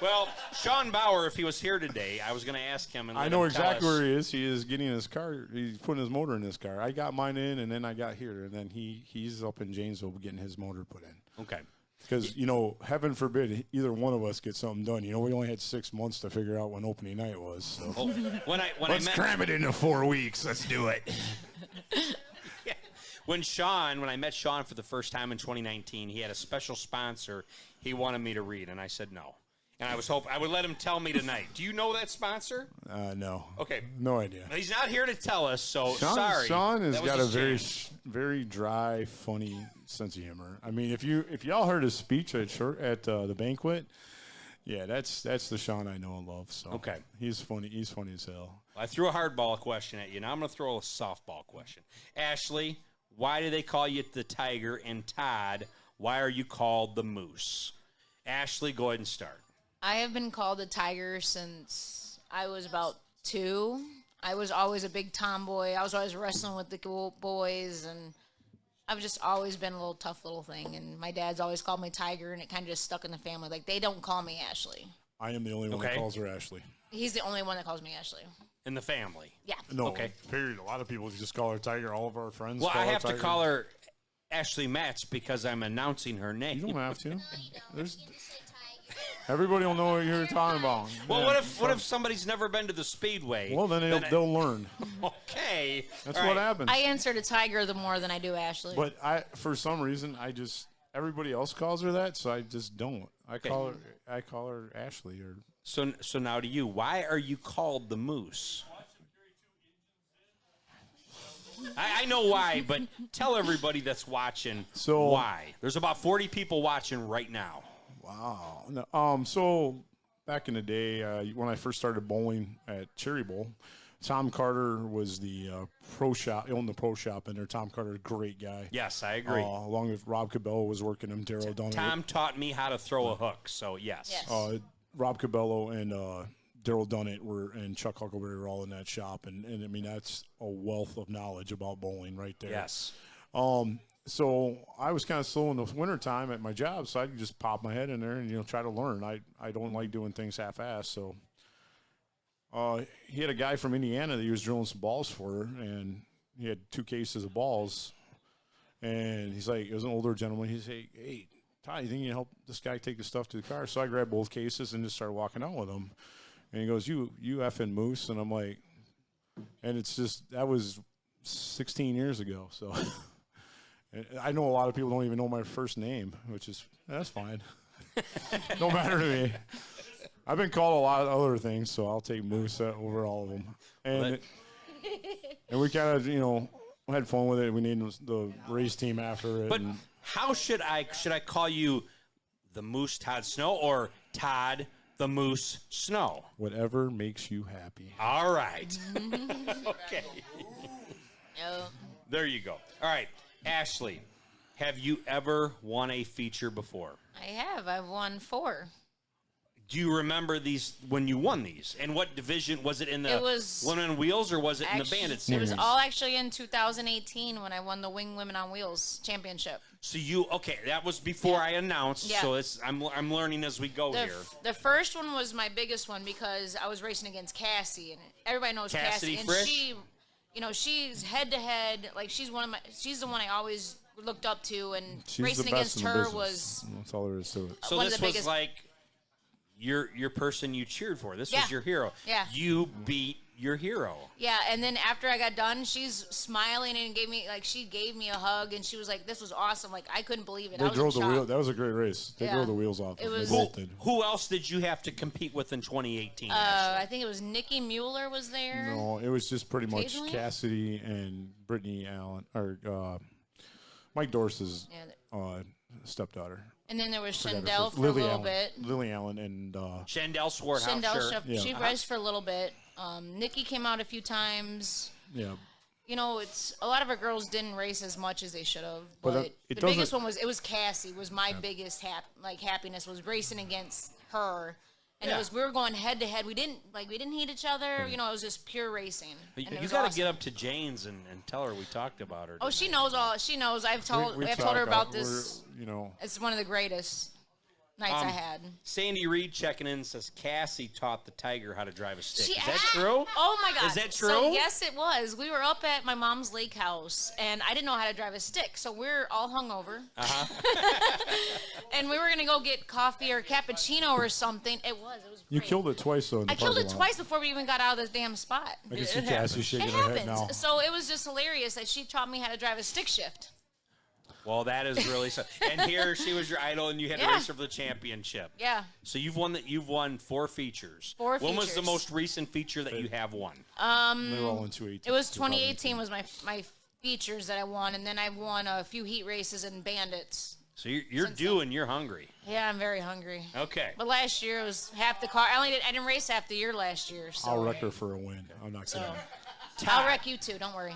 Well, Sean Bauer, if he was here today, I was going to ask him. And I know exactly where he is. He is getting his car. He's putting his motor in his car. I got mine in, and then I got here, and then he's up in Janesville getting his motor put in. Okay. Because, you know, heaven forbid either one of us get something done. You know, we only had 6 months to figure out when opening night was. So. Let's cram it into 4 weeks. Let's do it. Yeah. When I met Sean for the first time in 2019, he had a special sponsor he wanted me to read, and I said no. And I was hoping I would let him tell me tonight. Do you know that sponsor? No. Okay. No idea. He's not here to tell us, so Sean, sorry. Sean has got a very dry, funny sense of humor. I mean, if y'all heard his speech at the banquet, yeah, that's the Sean I know and love. So okay, he's funny. He's funny as hell. I threw a hardball question at you. Now I'm going to throw a softball question. Ashley, why do they call you the Tiger? And Todd, why are you called the Moose? Ashley, go ahead and start. I have been called the Tiger since I was about 2. I was always a big tomboy. I was always wrestling with the boys, and I've just always been a little tough little thing. And my dad's always called me Tiger, and it kind of just stuck in the family. Like, they don't call me Ashley. I am the only one that calls her Ashley. He's the only one that calls me Ashley. In the family? Yeah. No, okay. Period. A lot of people just call her Tiger. All of our friends Well, call I her have Tiger. to call her Ashley Matz because I'm announcing her name. You don't have to. Everybody will know what you're talking about. Well, what if somebody's never been to the Speedway? Well, then they'll learn. Okay. That's what happens. I answer to Tiger the more than I do Ashley. But for some reason, everybody else calls her that, so I just don't. I call her Ashley. Or so now to you, why are you called the Moose? I know why, but tell everybody that's watching why. There's about 40 people watching right now. Wow. No, so back in the day, when I first started bowling at Cherry Bowl, Tom Carter was the pro shop. He owned the pro shop in there. Tom Carter, great guy. Yes, I agree. Along with Rob Cabello was working him. Daryl Dunn. Tom taught me how to throw a hook, so yes. Rob Cabello and Daryl Dunnett and Chuck Huckleberry were all in that shop, and I mean that's a wealth of knowledge about bowling right there. Yes. So I was kind of slow in the wintertime at my job, so I'd just pop my head in there and try to learn. I don't like doing things half-assed, so he had a guy from Indiana that he was drilling some balls for, and he had 2 cases of balls, and he's like, it was an older gentleman. He's like, hey, Todd, you think you can help this guy take the stuff to the car? So I grabbed both cases and just started walking out with him, and he goes, you effing Moose, and I'm like, and it's just, that was 16 years ago, so... I know a lot of people don't even know my first name, that's fine. Don't matter to me. I've been called a lot of other things, so I'll take Moose over all of them. And we kind of, had fun with it. We named the race team after it. But how should I call you the Moose Todd Snow or Todd the Moose Snow? Whatever makes you happy. All right. Okay. No. There you go. All right. Ashley, have you ever won a feature before? I have. I've won 4. Do you remember these when you won these? And what division was it in? The Women on Wheels or was it in the Bandit It Series? was all actually in 2018 when I won the Wing Women on Wheels championship. So that was before I announced. Yeah. So I'm learning as we go here. The first one was my biggest one because I was racing against Cassie, and everybody knows Cassidy Cassie, and Frisch? you know, she's head to head. Like she's the one I always looked up to, and She's racing the best against in the her business. was That's all there is to it. So one of this the was biggest- like your person you cheered for. This Yeah. was your hero. Yeah. You beat your hero. Yeah, and then after I got done, she's smiling and she gave me a hug, and she was like, "This was awesome!" Like I couldn't believe it. I They was drove in the shock. wheel. That was a great race. They Yeah. drove the wheels off. It was- They both did. Who else did you have to compete with in 2018? I think it was Nikki Mueller was there. No, it was just pretty much Occasionally? Cassidy and Brittany Allen, or Mike Dorsey's Yeah, stepdaughter. and then there was Forgot her Shandell first- for a little Allen. bit. Lily Allen and Shandell Swarthouse. Shandell, Sure. Yeah. she raced for a little bit. Nikki came out a few times. yeah. You know, it's a lot of our girls didn't race as much as they should have. But, But it the doesn't- biggest one was Cassie. Was my biggest happiness was racing against her, and Yeah. we were going head to head. We didn't hate each other. You know, it was just pure racing. You and it was got to awesome. get up to Jane's and tell her we talked about her. Oh, she knows all. She knows. I've told her talk about we're, this. You know, It's one of the greatest nights I had. Sandy Reed checking in says Cassie taught the Tiger how to drive a stick. She Is that act- true? Oh my God! Is that So, true? yes, it was. We were up at my mom's lake house, and I didn't know how to drive a stick, so we're all hungover. And we were gonna go get coffee or cappuccino or something. It was you great. killed it twice though. In the I killed it parking lot. twice before we even got out of the damn spot. I can see It Cassie happens. shaking It her head now. happened. So it was just hilarious that she taught me how to drive a stick shift. Well, that is really so. And here she was your idol, and you had to Yeah. race her for the championship. Yeah. So you've won 4 features. Four When was the features. most recent feature that you have won? They were all in 218. It was 2018 was my features that I won, and then I won a few heat races and bandits. So you're Since due and you're hungry. Yeah, I'm very hungry. Okay. But last year it was half the car. I didn't race half the year last year. So I'll wreck her for a win. I'm not kidding. I'll wreck you too. Don't worry.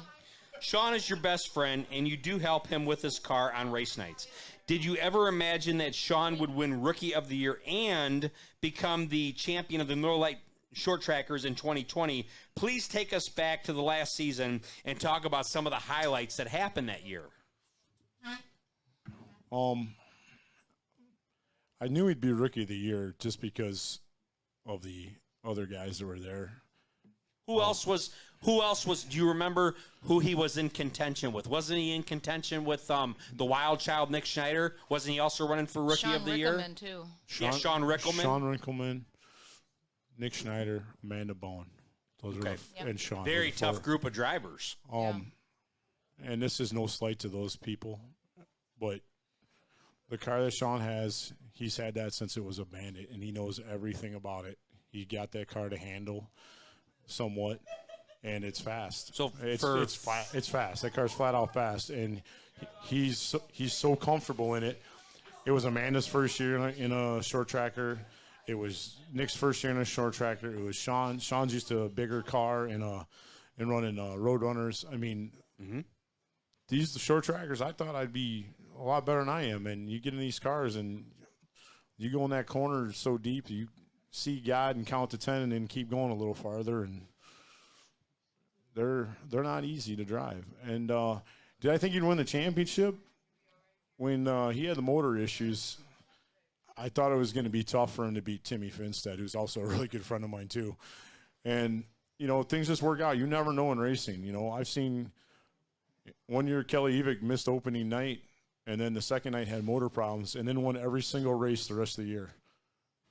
Sean is your best friend, and you do help him with his car on race nights. Did you ever imagine that Sean would win Rookie of the Year and become the champion of the Miller Lite Short Trackers in 2020? Please take us back to the last season and talk about some of the highlights that happened that year. I knew he'd be Rookie of the Year just because of the other guys that were there. Who else was? Do you remember who he was in contention with? Wasn't he in contention with the Wild Child Nick Schneider? Wasn't he also running for Rookie Sean of the Year? Rickelman, too. Sean Rickelman. Sean Rickelman, Nick Schneider, Amanda Bone. Those Okay. are Yep. and Sean. Very were the tough four. group of drivers. And this is no slight to those people, but the car that Sean has, he's had that since it was a Bandit, and he knows everything about it. He got that car to handle somewhat, and it's fast. So it's fast. That car's flat out fast, and he's so comfortable in it. It was Amanda's first year in a short tracker. It was Nick's first year in a short tracker. It was Sean. Sean's used to a bigger car and running road runners. I mean, these short trackers, I thought I'd be a lot better than I am. And you get in these cars and you go in that corner so deep, you see God and count to 10 and then keep going a little farther. And they're not easy to drive. And did I think he'd win the championship? When he had the motor issues, I thought it was going to be tough for him to beat Timmy Finstead, who's also a really good friend of mine too. And, you know, things just work out. You never know in racing. You know, I've seen one year Kelly Evick missed opening night, and then the second night had motor problems, and then won every single race the rest of the year.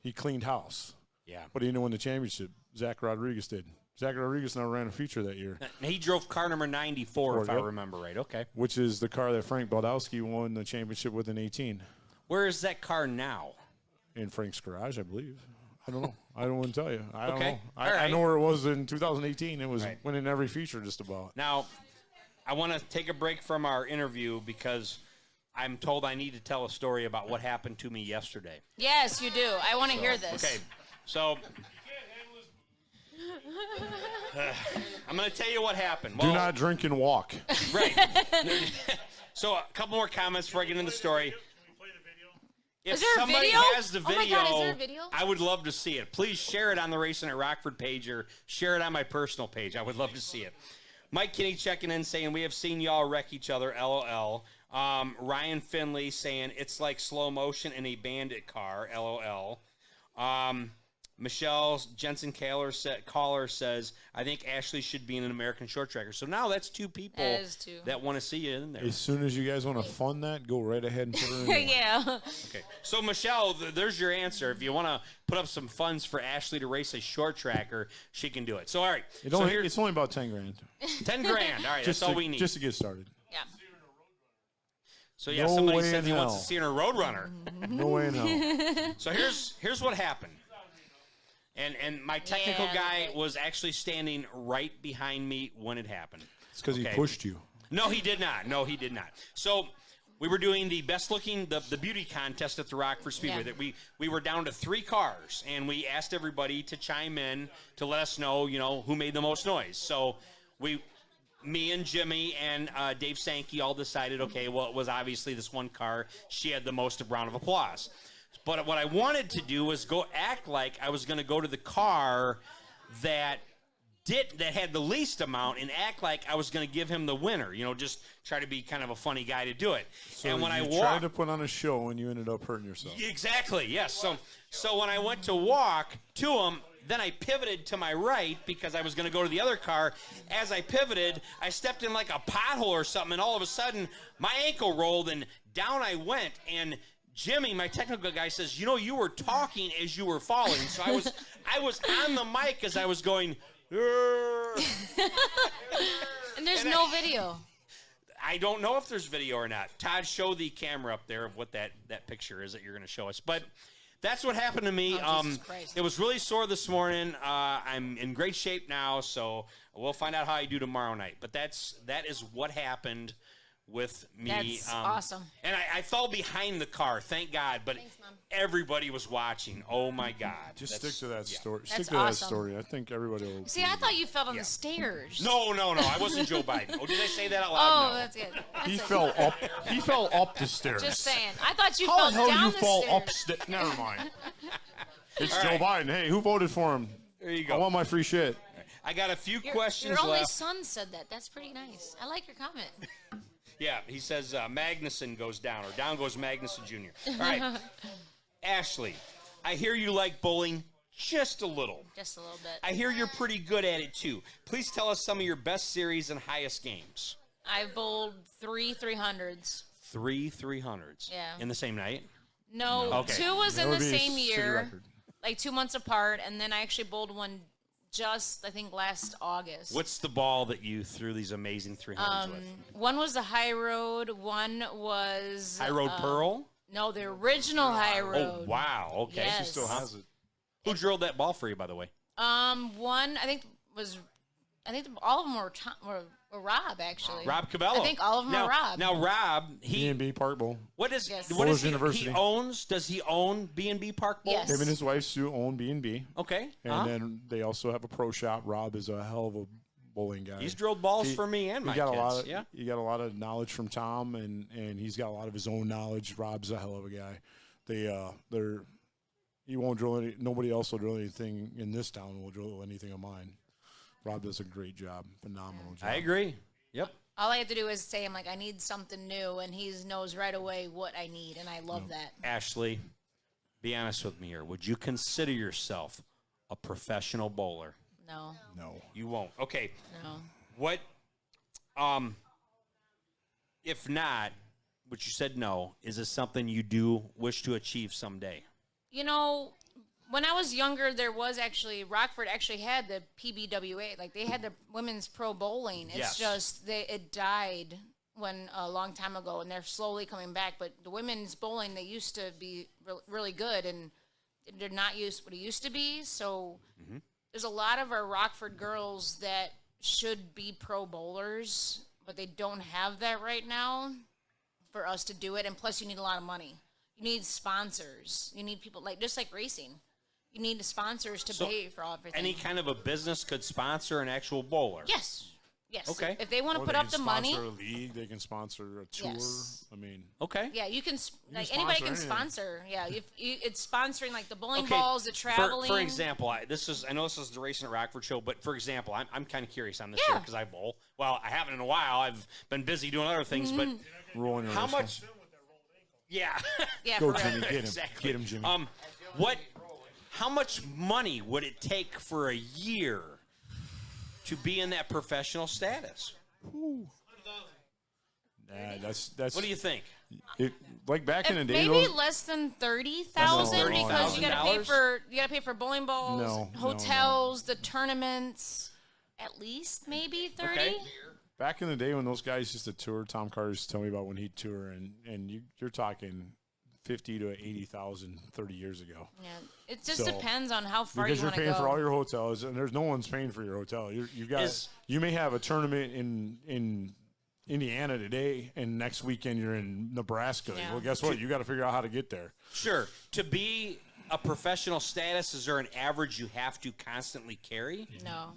He cleaned house. Yeah. But he didn't win the championship. Zach Rodriguez did. Zach Rodriguez never ran a feature that year, He drove car number 94, if I Yep. remember right. Okay. which is the car that Frank Baldowski won the championship with in 18 Where is that car now? in Frank's garage, I believe. I don't know. I don't want to tell you. I don't Okay. know. All I right. know where it was in 2018. It was Right. winning every feature just about. Now, I want to take a break from our interview because I'm told I need to tell a story about what happened to me yesterday. Yes, you do. I want to hear this. Okay, so I'm going to tell you what happened. Do not drink and walk. Right. So a couple more comments before I get into the story. If Is there a somebody video? has the Oh my video, God, is there a video? I would love to see it. Please share it on the Racin At Rockford page or share it on my personal page. I would love to see it. Mike Kinney checking in saying, we have seen y'all wreck each other, LOL. Ryan Finley saying, it's like slow motion in a bandit car, LOL. Michelle Jensen caller says, I think Ashley should be in an American short tracker. So now that's two people That is two. that want to see you in there. As soon as you guys want to fund that, go right ahead and put her in there. Yeah. Okay. So, Michelle, there's your answer. If you want to put up some funds for Ashley to race a short tracker, she can do it. So, all right. It's only about 10 grand. 10 grand. All right. That's all we need. Just to get started. Yeah. So, yeah, No somebody way says in he wants hell. to see her in a Roadrunner. No way in hell. So, here's what happened. And my technical guy was actually standing right behind me when it happened. It's because he pushed you. No, he did not. No, he did not. So we were doing the best looking, the beauty contest at the Rockford Speedway. Yeah. That we were down to 3 cars, and we asked everybody to chime in to let us know, who made the most noise. So me and Jimmy and Dave Sankey all decided, okay, well, it was obviously this one car. She had the most round of applause. But what I wanted to do was go act like I was going to go to the car that had the least amount and act like I was going to give him the winner. Just try to be kind of a funny guy to do it. So and when I tried walked, to put on a show and you ended up hurting yourself. exactly, yes. So when I went to walk to him, then I pivoted to my right because I was going to go to the other car. As I pivoted, I stepped in like a pothole or something, and all of a sudden my ankle rolled and down I went. And Jimmy, my technical guy, says, you were talking as you were falling. So I was on the mic as I was going. And there's no video. I don't know if there's video or not. Todd, show the camera up there of what that picture is that you're going to show us. But that's what happened to me. Oh, Jesus Christ. It was really sore this morning. I'm in great shape now, so we'll find out how I do tomorrow night. But that is what happened with me. That's awesome. And I fell behind the car, thank God. But Thanks, Mom. Everybody was watching. Oh, my God. Just stick to that story. That's Stick to awesome. that story. I think everybody will. See, I thought you fell on the stairs. No. I wasn't Joe Biden. Oh, did I say that out Oh, loud? No. that's good. He That's fell up. He fell up the stairs. Just saying. I thought you How fell the hell down do you the fall stairs. upstairs? Never mind. It's All Joe right. Biden. Hey, who voted for him? There you I go. want my free shit. I got a few questions Your only left. son said that. That's pretty nice. I like your comment. Yeah, he says Magnuson goes down, or down goes Magnuson Jr. All right. Ashley, I hear you like bowling just a little. Just a little bit. I hear you're pretty good at it, too. Please tell us some of your best series and highest games. I've bowled 3 300s. 3 300s. Yeah. In the same night? No, Okay. 2 was That in would the be a same city year, record. like 2 months apart, and then I actually bowled one just, I think, last August. What's the ball that you threw these amazing 300s with? One was the High Road, one was... High Road Pearl? No, the original High Oh, Road. wow. Okay. Yes. He still has it. Who drilled that ball for you, by the way? One, I think all of them were Rob, actually. Rob Cabello. I think all of them now, are Rob. Now, Rob, B&B Park Bowl. what is Yes. what is Fowler University. he owns? Does he own B&B Park Bowl? Yes. Him and his wife Sue own B&B. Okay. And Uh-huh. then they also have a pro shop. Rob is a hell of a bowling guy. He's drilled balls He- for me and he my got kids. a lot of, yeah. He got a lot of knowledge from Tom, and he's got a lot of his own knowledge. Rob's a hell of a guy. He won't drill any. Nobody else will drill anything in this town. Will drill anything of mine. Rob does a great job, phenomenal job. I agree. Yep. All I have to do is say, I'm like, I need something new, and he knows right away what I need, and I love that. Ashley, be honest with me here. Would you consider yourself a professional bowler? No, No, You won't. Okay. no. What? If not, which you said no, is this something you do wish to achieve someday? You know, when I was younger, there was actually, Rockford actually had the PBWA. Like, they had the women's pro bowling. It's Yes. just, it died a long time ago, and they're slowly coming back. But the women's bowling, they used to be really good, and they're not what it used to be. So there's a lot of our Rockford girls that should be pro bowlers, but they don't have that right now for us to do it. And plus, you need a lot of money. You need sponsors. You need people just like racing. You need sponsors to So, pay for all everything. Any kind of a business could sponsor an actual bowler. Yes. Okay. If they want to Or put they up can the money, sponsor a league. They can sponsor a tour. Yes. I mean, Okay. yeah, you can. Like can anybody sponsor can anything. sponsor. Yeah, it's sponsoring like the bowling Okay, balls, the traveling. For example, I know this is the Racin At Rockford show, but for example, I'm kind of curious on this Yeah. here because I bowl. Well, I haven't in a while. I've been busy doing other things, but rolling your how wrist. much? Yeah. yeah, Go, for real. Jimmy. Get him. Exactly. Get him, Jimmy. how much money would it take for a year to be in that professional status? That's. What do you think? Like back in the day, Maybe those, less than 30,000 No, because you gotta pay $30,000? for bowling balls, No, hotels, the tournaments. At least maybe 30. Okay. back in the day when those guys used to tour, Tom Carter used to tell me about when he'd tour, and you're talking 50 to 80,000 30 years ago. Yeah, it just depends on how far Because you you're want to paying go. for all your hotels, and there's no one's paying for your hotel. You may have a tournament in Indiana today, and next weekend you're in Nebraska. Yeah. Well, guess what? You got to figure out how to get there. Sure. To be a professional status, is there an average you have to constantly carry? No.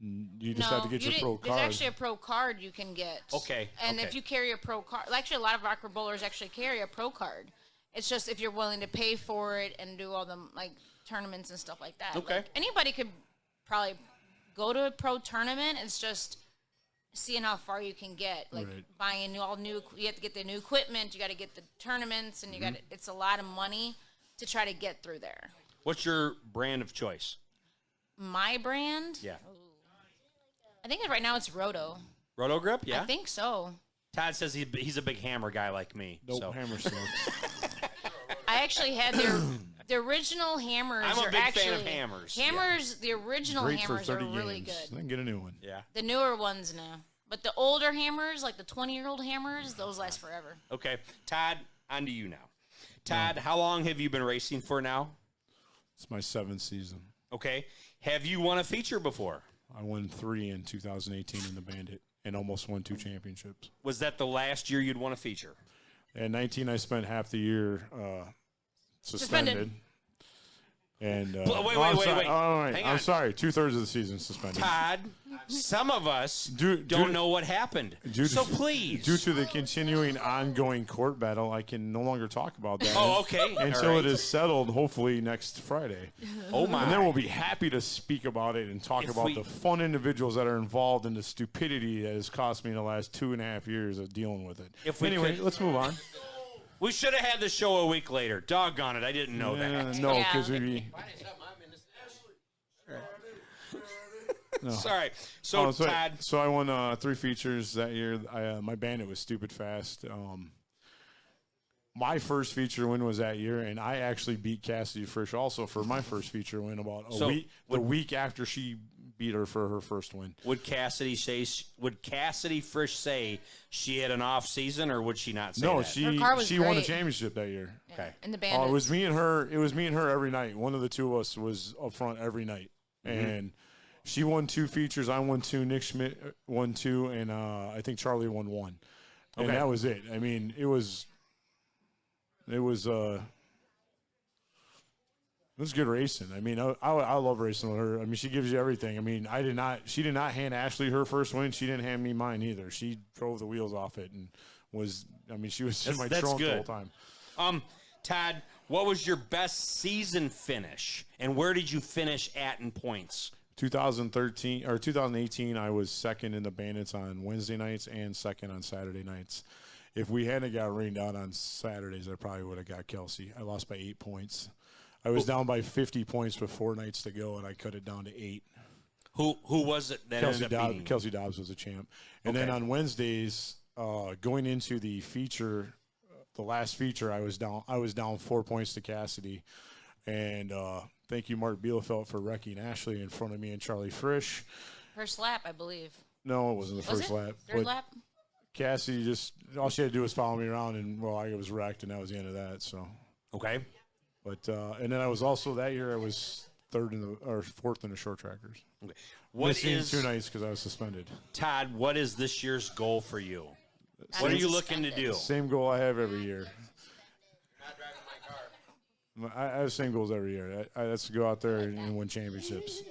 You just have to get you your pro didn't- There's card. actually a pro card you can get. Okay, And okay. if you carry a pro card, actually a lot of Rockford bowlers actually carry a pro card. It's just if you're willing to pay for it and do all the tournaments and stuff like that. Okay. Anybody could probably go to a pro tournament. It's just seeing how far you can get. Like Right. buying you have to get the new equipment. You got to get the tournaments, and it's a lot of money to try to get through there. What's your brand of choice? My brand, Yeah. I think right now it's Roto. Roto Grip? Yeah. I think so. Todd says he's a big hammer guy like me. Nope, so. hammer smokes. I actually had the original hammers. I'm a are big fan actually, of hammers. Hammers, the original Great for hammers are 30 really games. good. Then get a new one. Yeah. The newer ones now, but the older hammers, like the 20-year-old hammers, those last forever. Okay. Todd, on to you now. Todd, how long have you been racing for now? It's my 7th season. Okay. Have you won a feature before? I won 3 in 2018 in the Bandit and almost won 2 championships. Was that the last year you'd won a feature? In 19, I spent half the year suspended. And Wait. All right. Hang I'm on. sorry. 2/3 of the season suspended. Todd, some of us Due- don't due- know what happened. Due to- So please. Due to the continuing ongoing court battle, I can no longer talk about that. Oh, okay. Until All right. it is settled, hopefully next Friday. Oh, my. And then we'll be happy to speak about it and talk If about we- the fun individuals that are involved in the stupidity that has cost me in the last 2.5 years of dealing with it. If we Anyway, could- let's move on. We should have had the show a week later. Doggone it. I didn't know that. No, Yeah. because we'd be. No. Sorry. So, Todd, So I won 3 features that year. My Bandit was stupid fast. My first feature win was that year, and I actually beat Cassidy Frisch also for my first feature win about a So, week. The week after she beat her for her first win. would Cassidy Frisch say she had an off season, or would she not say No, that? she Her car was won the great. championship that year. Okay. In the Oh, band. it was me and her. It was me and her every night. One of the two of us was up front every night, and she won 2 features. I won 2. Nick Schmidt won 2, and I think Charlie won 1. And Okay. that was it. I mean, it was good racing. I mean, I love racing with her. I mean, she gives you everything. I mean, she did not hand Ashley her first win. She didn't hand me mine either. She drove the wheels off it and she was in my That's trunk the good. whole time. Todd, what was your best season finish, and where did you finish at in points? 2018, I was second in the Bandits on Wednesday nights and second on Saturday nights. If we hadn't got rained out on Saturdays, I probably would have got Kelsey. I lost by 8 points. I was down by 50 points with 4 nights to go, and I cut it down to 8. Who was it that ended up beating? Kelsey Dobbs was a champ. And then Okay. on Wednesdays, going into the feature, the last feature, I was down 4 points to Cassidy. And thank you, Mark Bielefeld, for wrecking Ashley in front of me and Charlie Frisch. First lap, I believe. No, it wasn't the Was first it? lap. Third but lap? Cassie all she had to do was follow me around, and I was wrecked, and that was the end of that. So, Okay. but and then I was also that year I was 4th in the short trackers. Okay. What Missing is 2 nights because I was suspended. Todd? What is this year's goal for you? What are you looking to do? Same goal I have every year. I have the same goals every year. That's to go out there and win championships.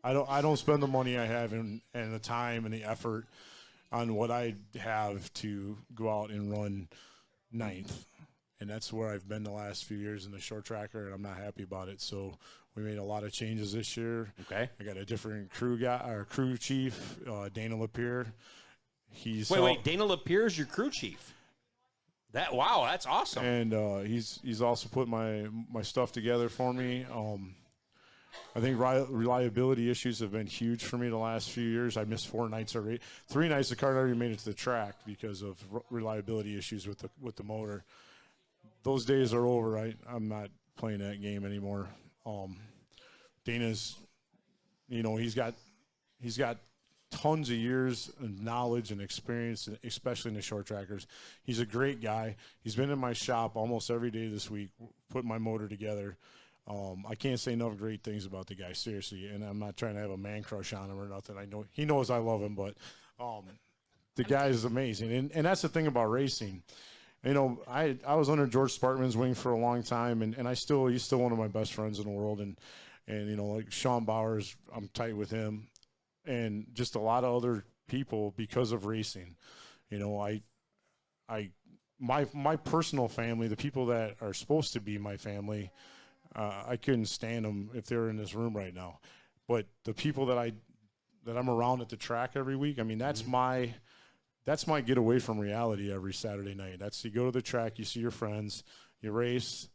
I don't spend the money I have and the time and the effort on what I have to go out and run 9th. And that's where I've been the last few years in the short tracker, and I'm not happy about it. So we made a lot of changes this year. Okay. I got a different crew chief, Dana Lapierre. Wait. Dana Lapierre is your crew chief. That's awesome. And he's also put my stuff together for me. I think reliability issues have been huge for me the last few years. I missed 4 nights already. 3 nights the car never made it to the track because of reliability issues with the motor. Those days are over. I'm not playing that game anymore. Dana's, he's got tons of years of knowledge and experience, especially in the short trackers. He's a great guy. He's been in my shop almost every day this week, putting my motor together. I can't say enough great things about the guy, seriously, and I'm not trying to have a man crush on him or nothing. I know he knows I love him, but the guy is amazing. And that's the thing about racing. I was under George Sparkman's wing for a long time, and he's still one of my best friends in the world. And like Sean Bowers, I'm tight with him, and just a lot of other people because of racing. My personal family, the people that are supposed to be my family, I couldn't stand them if they were in this room right now. But the people that I'm around at the track every week, I mean, that's my getaway from reality every Saturday night. You go to the track, you see your friends, you race,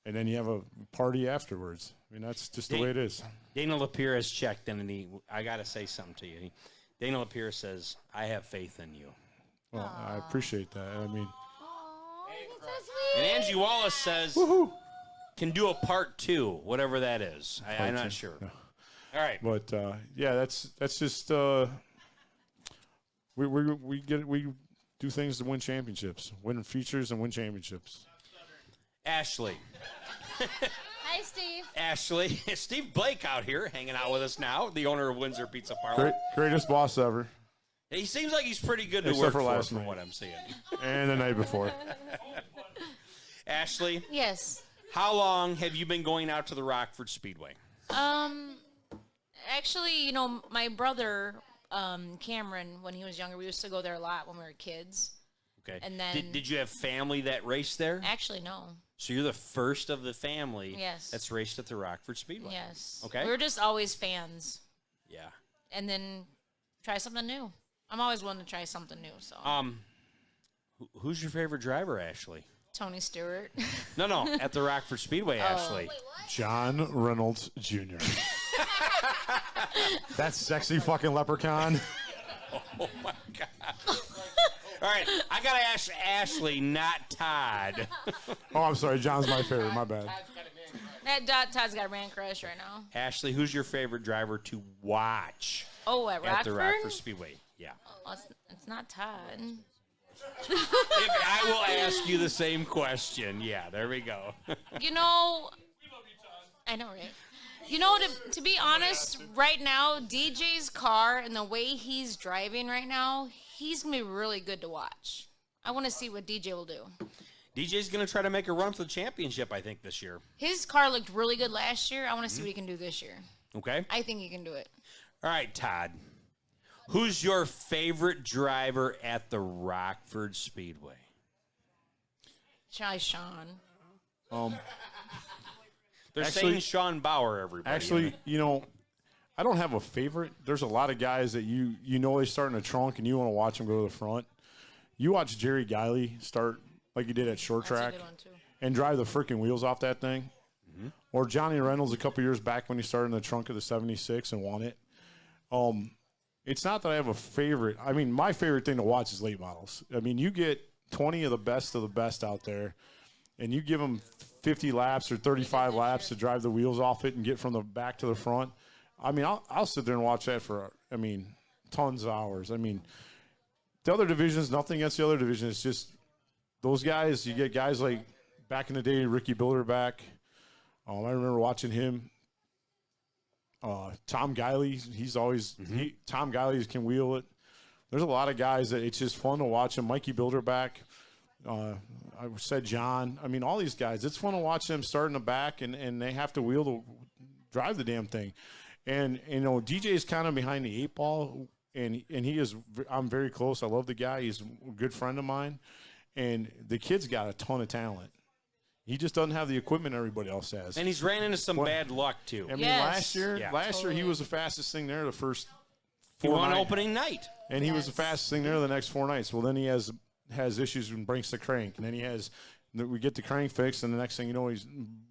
and then you have a party afterwards. I mean, that's just the way it is. Dana Lapierre has checked in, and I got to say something to you. Dana Lapierre says, I have faith in you. Well, I appreciate that. I mean, That's so sweet. And Angie Wallace says, woohoo. Can do a part 2, whatever that is. I'm not sure. Yeah. All right. But that's just we do things to win championships, win features, and win championships. Ashley. Hi, Steve. Ashley. Steve Blake out here hanging out with us now, the owner of Windsor Pizza Parlor. Greatest boss ever. He seems like he's pretty good to Except work for for last from night. what I'm seeing. And the night before. Ashley, Yes. how long have you been going out to the Rockford Speedway? Actually, my brother, Cameron, when he was younger, we used to go there a lot when we were kids. Okay. And then- Did you have family that raced there? Actually, no. So you're the first of the family Yes. that's raced at the Rockford Speedway. Yes. Okay. We were just always fans. Yeah. And then try something new. I'm always willing to try something new. So Who's your favorite driver, Ashley? Tony Stewart. No, at the Rockford Speedway, Ashley. John Reynolds Jr. That sexy fucking leprechaun. Oh my God. All right, I gotta ask Ashley, not Todd. Oh, I'm sorry. John's my favorite. My bad. Todd's got a man crush right now. Ashley, who's your favorite driver to watch Oh, at Rockford? at the Rockford Speedway? Yeah. Oh, it's not Todd. If I will ask you the same question. Yeah, there we go. I know, right? To be honest, right now, DJ's car and the way he's driving right now, he's going to be really good to watch. I want to see what DJ will do. DJ's going to try to make a run for the championship, I think, this year. His car looked really good last year. I want to see what he can do this year. Okay? I think he can do it. All right, Todd. Who's your favorite driver at the Rockford Speedway? Try Sean. They're Actually- saying Sean Bauer, everybody. Actually, I don't have a favorite. There's a lot of guys that they start in the trunk and you want to watch them go to the front. You watch Jerry Guiley start like he did at short That's a track good one, too. and drive the freaking wheels off that thing. Mm-hmm. Or Johnny Reynolds a couple years back when he started in the trunk of the 76 and won it. It's not that I have a favorite. I mean, my favorite thing to watch is late models. I mean, you get 20 of the best out there, and you give them 50 laps or 35 laps to drive the wheels off it and get from the back to the front. I mean, I'll sit there and watch that for, tons of hours. I mean, the other divisions, nothing against the other divisions. It's just those guys, you get guys like back in the day, Ricky Bilderback. I remember watching him. Tom Guiley, he's always Tom Guiley can wheel it. There's a lot of guys that it's just fun to watch them. Mikey Bilderback, I said John. I mean, all these guys, it's fun to watch them start in the back and they have to wheel to drive the damn thing. And DJ is kind of behind the 8-ball, and he is. I'm very close. I love the guy. He's a good friend of mine, and the kid's got a ton of talent. He just doesn't have the equipment everybody else has. And he's ran into some bad luck, too. I mean, Yes. last year he was the fastest thing there the first He 4 won nights. opening night. And he was the fastest thing there the next 4 nights. Well, then he has issues and breaks the crank. And then we get the crank fixed, and the next thing you know, he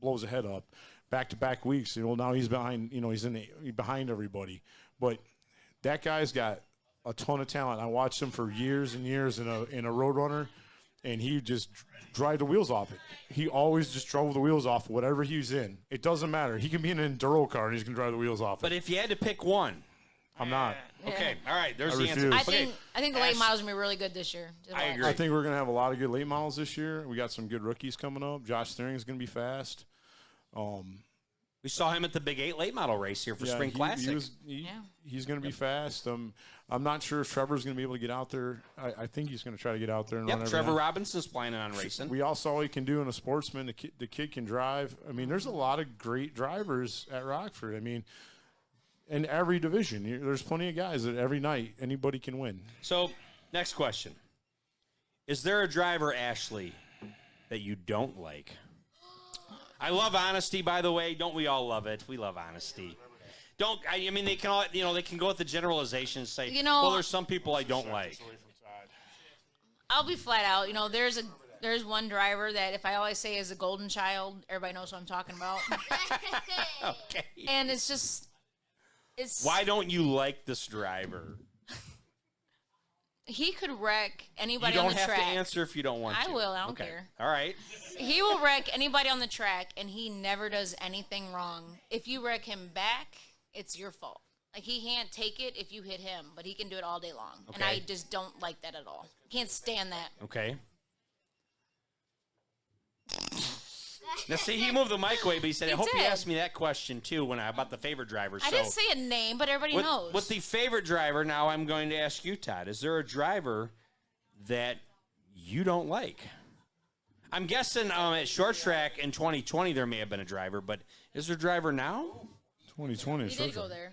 blows the head up. back-to-back weeks. Now he's behind. He's behind everybody. But that guy's got a ton of talent. I watched him for years and years in a Roadrunner, and he just drive the wheels off it. He always just drove the wheels off whatever he's in. It doesn't matter. He can be in an Enduro car and he's going to drive the wheels off it. But if you had to pick one. I'm not. Okay, all right, there's I the answer. refuse. I think the late models are going to be really good this year. I agree. I think we're going to have a lot of good late models this year. We got some good rookies coming up. Josh Steering is going to be fast. We saw him at the Big 8 late model race here for Spring Classic. He's going to be fast. I'm not sure if Trevor's going to be able to get out there. I think he's going to try to get out there and run every Trevor night. Robinson's planning on racing. We all saw what he can do in a sportsman. The kid can drive. I mean, there's a lot of great drivers at Rockford. I mean, in every division, there's plenty of guys that every night anybody can win. So, next question. Is there a driver, Ashley, that you don't like? I love honesty, by the way. Don't we all love it? We love honesty. I mean, they can all, they can go with the generalization and say, well, there's some people I don't like. I'll be flat out. There's one driver that if I always say is a golden child, everybody knows what I'm talking about. Okay. And it's why don't you like this driver? He could wreck anybody on the track. You don't have to answer if you don't want to. I will. I don't care. All right. He will wreck anybody on the track, and he never does anything wrong. If you wreck him back, it's your fault. Like, he can't take it if you hit him, but he can do it all day long. Okay. And I just don't like that at all. Can't stand that. Okay. Now, see, he moved the mic away, but he said, I hope you asked me that question, too, about the favorite driver. I didn't say a name, but everybody knows. With the favorite driver, now I'm going to ask you, Todd. Is there a driver that you don't like? I'm guessing at short track in 2020 there may have been a driver, but is there a driver now? 2020. He did go there.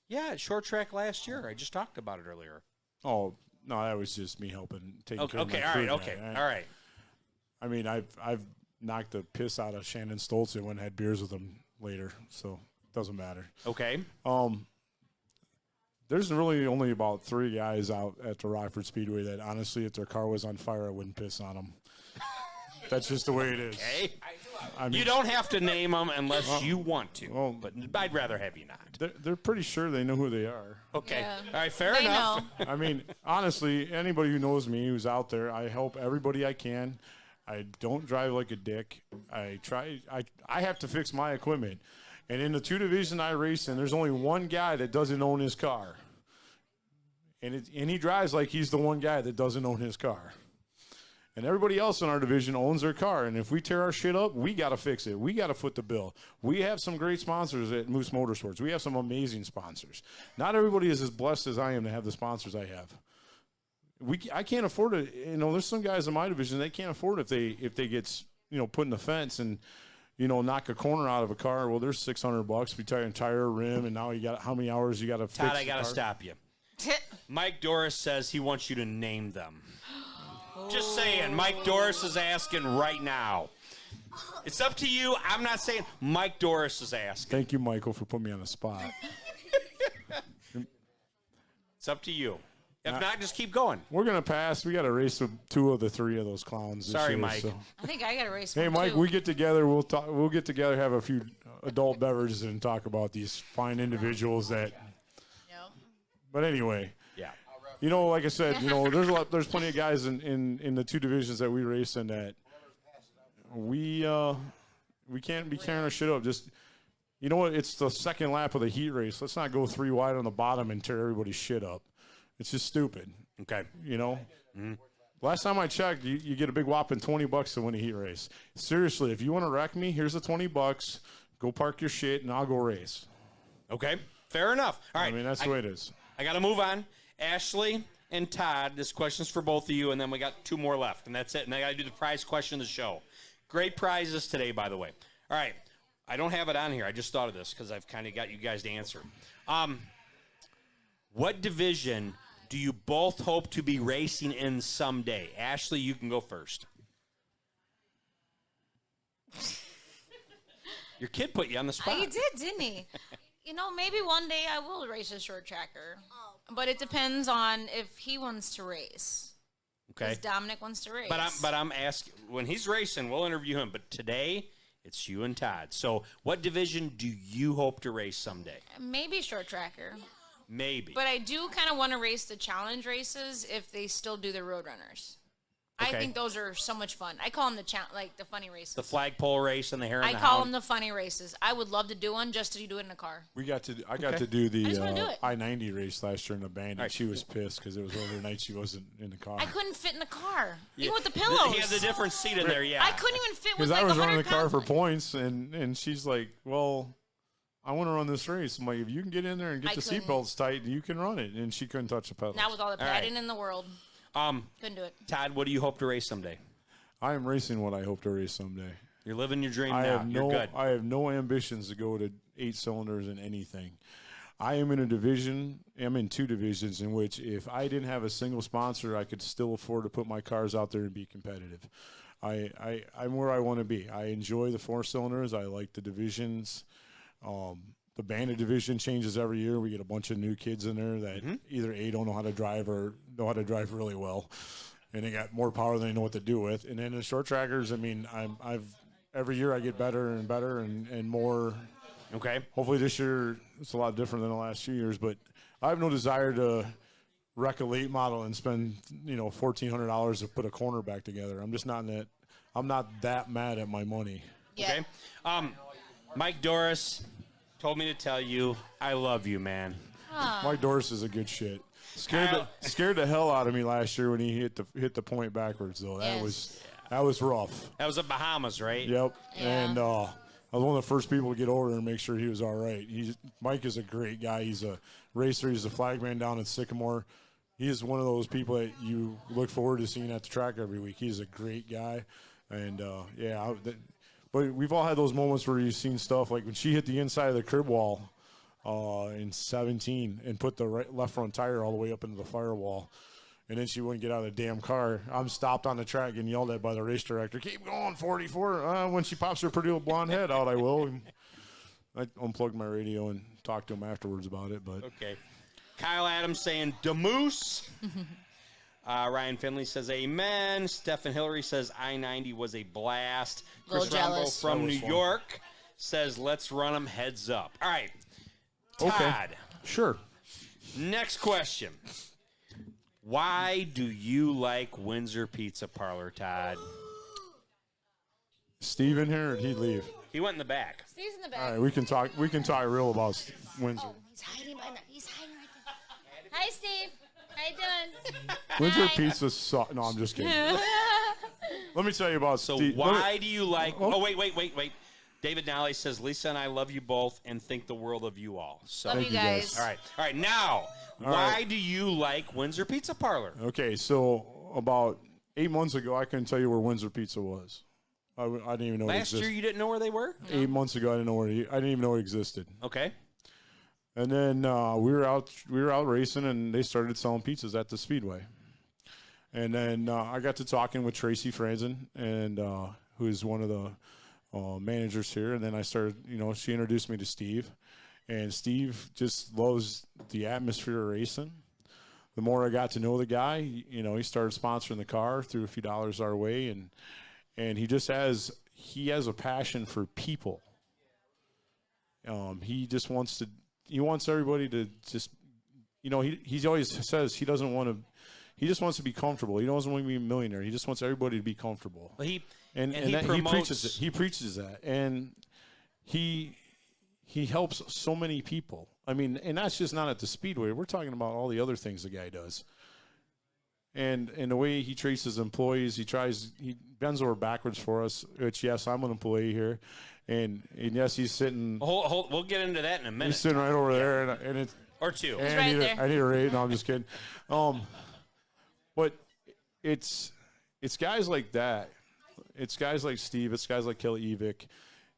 Yeah, at short track last year. I just talked about it earlier. Oh, no, that was just me helping take care of my crew. All right. I mean, I've knocked the piss out of Shannon Stoltz and went and had beers with him later, so it doesn't matter. Okay. There's really only about 3 guys out at the Rockford Speedway that, honestly, if their car was on fire, I wouldn't piss on them. That's just the way it is. Okay. I mean, you don't have to name them unless you want to, but I'd rather have you not. They're pretty sure they know who they are. Okay. Yeah. All right, fair enough. I mean, honestly, anybody who knows me who's out there, I help everybody I can. I don't drive like a dick. I have to fix my equipment. And in the 2 divisions I race in, there's only one guy that doesn't own his car. And he drives like he's the one guy that doesn't own his car. And everybody else in our division owns their car. And if we tear our shit up, we got to fix it. We got to foot the bill. We have some great sponsors at Moose Motorsports. We have some amazing sponsors. Not everybody is as blessed as I am to have the sponsors I have. I can't afford it. There's some guys in my division, they can't afford it if they get, put in the fence and, knock a corner out of a car. Well, there's $600. We tie an entire rim, and now you got how many hours you got to fix Todd, I got to stop you. Mike Doris says he wants you to name them. Just saying. Mike Doris is asking right now. It's up to you. I'm not saying. Mike Doris is asking. Thank you, Michael, for putting me on the spot. It's up to you. If not, just keep going. We're going to pass. We got to race with 2 of the 3 of those clowns this Sorry, year, Mike. So. I think I got to race Hey, one, Mike, too. we get together. We'll talk. We'll get together, have a few adult beverages, and talk about these fine individuals that. Yep. But anyway. Yeah. Like I said, there's plenty of guys in the 2 divisions that we race in that we can't be tearing our shit up. Just, it's the second lap of the heat race. Let's not go 3 wide on the bottom and tear everybody's shit up. It's just stupid. Okay. Last time I checked, you get a big whopping $20 to win a heat race. Seriously, if you want to wreck me, here's the $20. Go park your shit, and I'll go race. Okay. Fair enough. All right. I mean, that's the way it is. I got to move on. Ashley and Todd, this question's for both of you, and then we got 2 more left, and that's it. And I got to do the prize question of the show. Great prizes today, by the way. All right. I don't have it on here. I just thought of this because I've kind of got you guys to answer. What division do you both hope to be racing in someday? Ashley, you can go first. Your kid put you on the spot. He did, didn't he? Maybe one day I will race a short tracker. But it depends on if he wants to race. Okay. Because Dominic wants to race. But I'm asking, when he's racing, we'll interview him. But today, It's you and Todd. So what division do you hope to race someday? Maybe short tracker. Maybe. But I do kind of want to race the challenge races if they still do the road runners. I Okay. think those are so much fun. I call them the funny races. The flagpole race and the hare and I the call hound. them the funny races. I would love to do one just to do it in a car. I got to do I just wanna do the it. I-90 race last year in the band, and right. she was pissed because it was overnight. She wasn't in the car. I couldn't fit in the car, even with the He pillows. had the different seat in there, yeah. I couldn't even fit with Because like I was running 100 the car pounds. for points, and she's like, "Well, I want to run this race." I'm like, "If you can get in there and get I the couldn't. seatbelts tight, you can run it." And she couldn't touch the pedals. Not with all the All right. padding in the world. Couldn't do it. Todd, what do you hope to race someday? I am racing what I hope to race someday. You're living your dream I now. have You're good. I have no ambitions to go to 8 cylinders in anything. I am in a division. I'm in 2 divisions in which if I didn't have a single sponsor, I could still afford to put my cars out there and be competitive. I'm where I want to be. I enjoy the 4 cylinders. I like the divisions. The bandit division changes every year. We get a bunch of new kids in there that either A, don't know how to drive or know how to drive really well, and they got more power than they know what to do with. And then the short trackers, I mean, I've every year I get better and better and more. Okay. Hopefully this year it's a lot different than the last few years, but I have no desire to wreck a late model and spend $1,400 to put a corner back together. I'm just not in that. I'm not that mad at my money. Yeah. Okay. Mike Doris told me to tell you I love you, man. Mike Doris is a good shit. Scared the hell out of me last year when he hit the point backwards though. Yes. That was rough. That was at Bahamas, right? Yep. Yeah. And I was one of the first people to get over there and make sure he was all right. Mike is a great guy. He's a racer. He's a flagman down at Sycamore. He is one of those people that you look forward to seeing at the track every week. He's a great guy. And, but we've all had those moments where you've seen stuff like when she hit the inside of the crib wall in 17 and put the left front tire all the way up into the firewall. And then she wouldn't get out of the damn car. I'm stopped on the track and yelled at by the race director, "Keep going, 44. When she pops her pretty little blonde head out, I will." And I unplugged my radio and talked to him afterwards about it. But Okay. Kyle Adams saying, "Demoose." Ryan Finley says, "Amen." Stephen Hillary says, "I-90 was a blast." Little Chris Rumble jealous. from That New was fun. York says, "Let's run them heads up." All right. Todd, Okay. Sure. next question. Why do you like Windsor Pizza Parlor, Todd? Steve in here, or did he leave? He went in the back. Steve's in the All back. right, we can talk real about Windsor. He's hiding right now. He's hiding right there. Hi, Steve. How you doing? Windsor Pizza no, I'm just kidding. Let me tell you about So Steve. why do you like... Oh, wait. David Nally says, "Lisa and I love you both and think the world of you all." So, Love Thank you you, guys. guys. All right. Now, why right. do you like Windsor Pizza Parlor? Okay, so about 8 months ago, I couldn't tell you where Windsor Pizza was. I didn't even know it Last existed. year, you didn't know where they were? 8 months ago, I didn't even know it existed. Okay. And then we were out racing, and they started selling pizzas at the Speedway. And then I got to talking with Tracy Franzen, and who's one of the managers here. And then I started, she introduced me to Steve, and Steve just loves the atmosphere of racing. The more I got to know the guy, he started sponsoring the car, threw a few dollars our way, and he has a passion for people. He just wants everybody to just, he always says he just wants to be comfortable. He doesn't want to be a millionaire. He just wants everybody to be comfortable. Well, he preaches it. He preaches that, and he helps so many people. I mean, and that's just not at the Speedway. We're talking about all the other things the guy does. And the way he treats his employees, he bends over backwards for us. Which, yes, I'm an employee here, and yes, he's sitting. We'll get into that in a minute. He's sitting right over there, and it's Or two. and right there. I need a rate. No, I'm just kidding. But it's guys like that. It's guys like Steve. It's guys like Kelly Evick.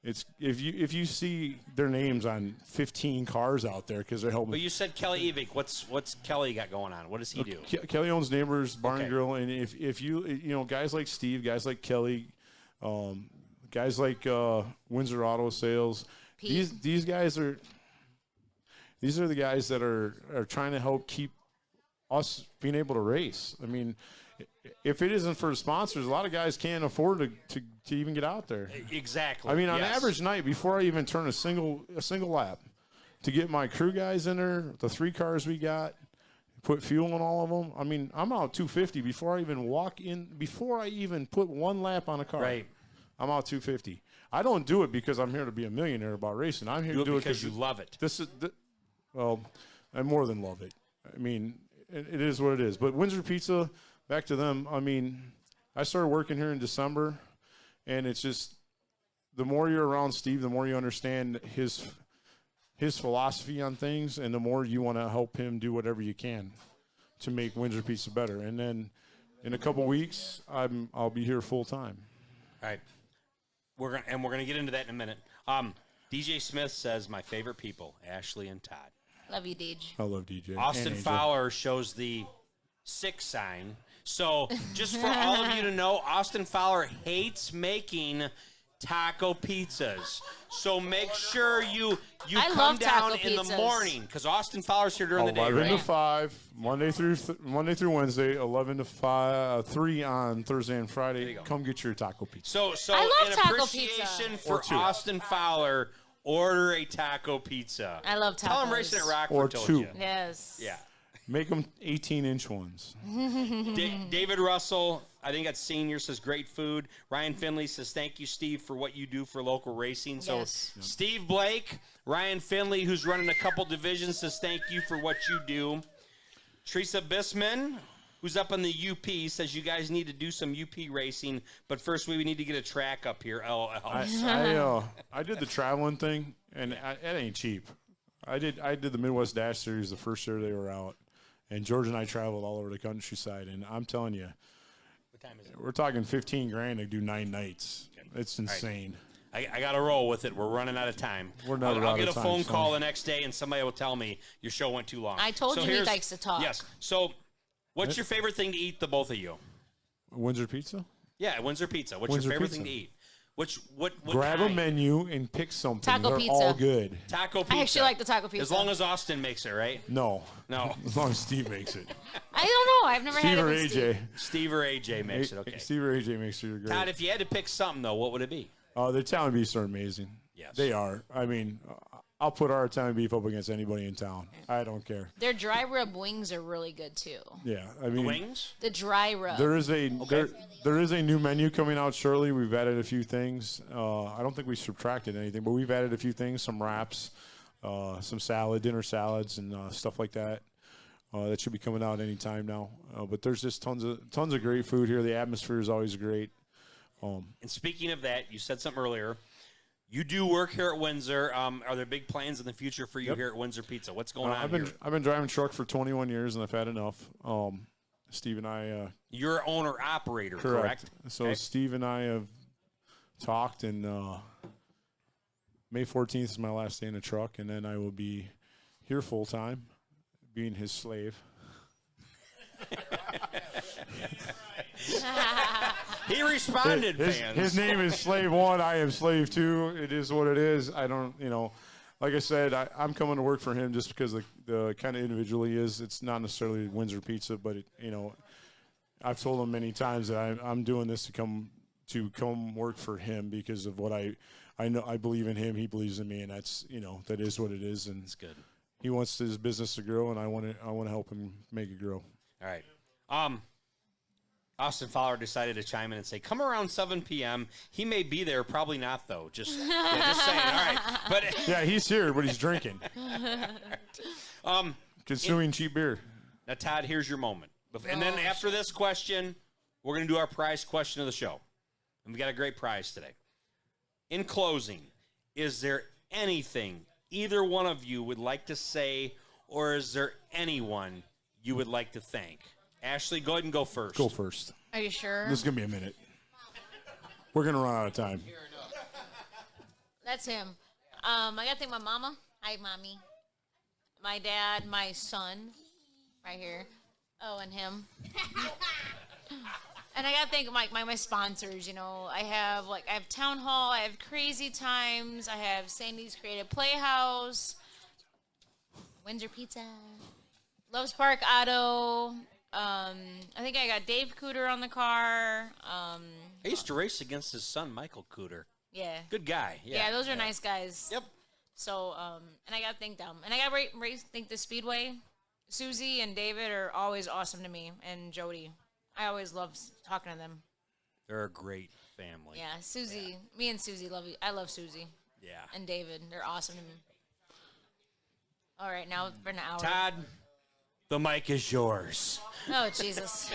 It's if you see their names on 15 cars out there because they're helping. But you said Kelly Evick. What's Kelly got going on? What does he do? Kelly owns Neighbors Barn Okay. Grill, and if you guys like Steve, guys like Kelly, guys like Windsor Auto Sales, Pete. these guys are the guys that are trying to help keep us being able to race. I mean, if it isn't for the sponsors, a lot of guys can't afford to even get out there. Exactly. I mean, on yes. average night, before I even turn a single lap, to get my crew guys in there, the 3 cars we got, put fuel in all of them. I mean, I'm out 250 before I even walk in, before I even put 1 lap on a car. Right. I'm out 250. I don't do it because I'm here to be a millionaire about racing. I'm here to do it because you love it. Well, I more than love it. I mean, it is what it is. But Windsor Pizza, back to them. I mean, I started working here in December, and it's just the more you're around Steve, the more you understand his philosophy on things, and the more you want to help him do whatever you can to make Windsor Pizza better. And then in a couple weeks, I'll be here full time. All right. We're gonna get into that in a minute. DJ Smith says my favorite people, Ashley and Todd. Love you, Deej. I love DJ. Austin Fowler shows the 6 sign. So just for all of you to know, Austin Fowler hates making taco pizzas. So make sure you I come love down taco in the pizzas. morning because Austin Fowler's here during the day, 11 right? to 5, Monday through Wednesday, 11 to 3 on Thursday and Friday. go. Come get your taco pizza. So I love in taco appreciation pizza. for Or 2. Austin Fowler, order a taco pizza. I love Tell him tacos. Racing at Rockford Or told 2. you. Yes. Yeah. Make them 18-inch ones. David Russell, I think that's senior, says great food. Ryan Finley says thank you, Steve, for what you do for local racing. So Yes. Steve Blake, Ryan Finley, who's running a couple divisions, says thank you for what you do. Teresa Bisman, who's up on the UP, says you guys need to do some UP racing, but first we need to get a track up here. LOL. I did the traveling thing, and it ain't cheap. I did the Midwest Dash Series the first year they were out, and George and I traveled all over the countryside, and I'm telling you, What time is it? we're talking $15,000 to do 9 nights. It's insane. I got to roll with it. We're running out of time. I'll get a phone call the next day, and somebody will tell me your show went too long. I told you he here's- likes to talk. Yes. So what's your favorite thing to eat, the both of you? Windsor Pizza? Yeah, Windsor Pizza. What's Windsor your favorite Pizza. thing to eat? What Grab kind? a menu and pick something. Taco They're pizza. all good. Taco pizza. I actually like the taco pizza. As long as Austin makes it, right? No. No. As long as Steve makes it. I don't know. I've never Steve had it or with Steve. AJ. Steve or AJ makes it. Okay. Steve or AJ makes it great. Todd, if you had to pick something, though, what would it be? The Italian beefs are amazing. Yes. They are. I mean, I'll put our Italian beef up against anybody in town. I don't care. Their dry rub wings are really good too. Yeah. I mean, Wings? The dry rub. there is a there is a new menu coming out shortly. We've added a few things. I don't think we subtracted anything, but we've added a few things, some wraps, some dinner salads, and stuff like that. That should be coming out any time now. But there's just tons of great food here. The atmosphere is always great. And speaking of that, you said something earlier. You do work here at Windsor. Are there big plans in the future for you here at Windsor Pizza? What's going on here? I've been driving truck for 21 years, and I've had enough. Steve and I. You're owner operator, correct? So Okay. Steve and I have talked, and May 14th is my last day in the truck, and then I will be here full time, being his slave. He responded, His, fans. his name is Slave 1. I am Slave 2. It is what it is. I don't, like I said, I'm coming to work for him just because the kind of individual he is. It's not necessarily Windsor Pizza, but I've told him many times that I'm doing this to come work for him because of what I know. I believe in him. He believes in me, and that's that is what it is. And That's good. he wants his business to grow, and I want to help him make it grow. All right. Austin Fowler decided to chime in and say, come around 7 p.m. He may be there. Probably not, though. Just saying. All right. But Yeah, he's here, but he's drinking, consuming cheap beer. now, Todd, here's your moment. And then after this question, we're going to do our prize question of the show. And we got a great prize today. In closing, is there anything either one of you would like to say, or is there anyone you would like to thank? Ashley, go ahead and go first. Go first. Are you sure? This is going to be a minute. We're going to run out of time. That's him. I got to thank my mama. Hi, mommy. My dad, my son, right here. Oh, and him. And I got to thank my sponsors. I have Town Hall. I have Crazy Times. I have Sandy's Creative Playhouse. Windsor Pizza. Loves Park Auto. I think I got Dave Cooter on the car. I used to race against his son, Michael Cooter. Yeah. Good guy. Yeah, those are nice guys. Yep. So, and I got to thank them. And I got to thank the Speedway. Susie and David are always awesome to me, and Jody. I always love talking to them. They're a great family. Yeah, Susie. Me and Susie love you. I love Susie. Yeah. And David. They're awesome to me. All right, now for an hour. Todd, the mic is yours. Oh, Jesus.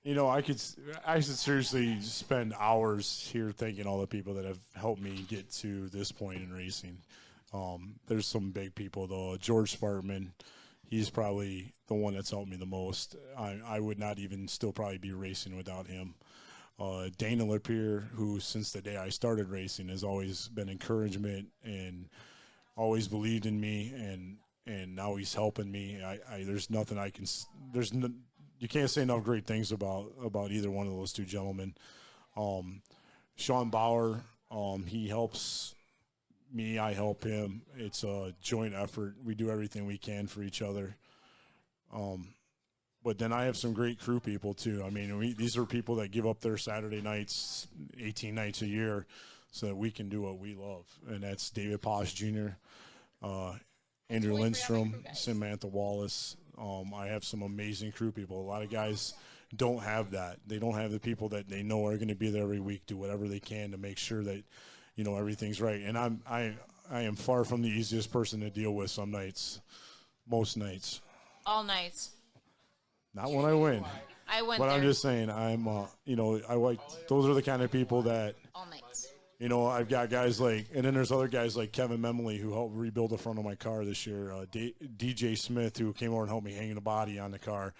You know, I could seriously spend hours here thanking all the people that have helped me get to this point in racing. There's some big people, though. George Spartman, he's probably the one that's helped me the most. I would not even still probably be racing without him. Dana Lapeer, who since the day I started racing has always been encouragement and always believed in me, and now he's helping me. There's nothing I can. You can't say enough great things about either one of those two gentlemen. Sean Bauer, he helps me, I help him. It's a joint effort. We do everything we can for each other. But then I have some great crew people too. I mean, these are people that give up their Saturday nights, 18 nights a year, so that we can do what we love. And that's David Posh Jr., Andrew Lindstrom, Samantha Wallace. I have some amazing crew people. A lot of guys don't have that. They don't have the people that they know are going to be there every week, do whatever they can to make sure that, you know, everything's right. And I am far from the easiest person to deal with some nights, most nights. All nights. Not when I win. I went But there. I'm just saying, you know, I like, those are the kind of people that, all nights. you know, I've got guys like, and then there's other guys like Kevin Memley who helped rebuild the front of my car this year. DJ Smith, who came over and helped me hang the body on the car.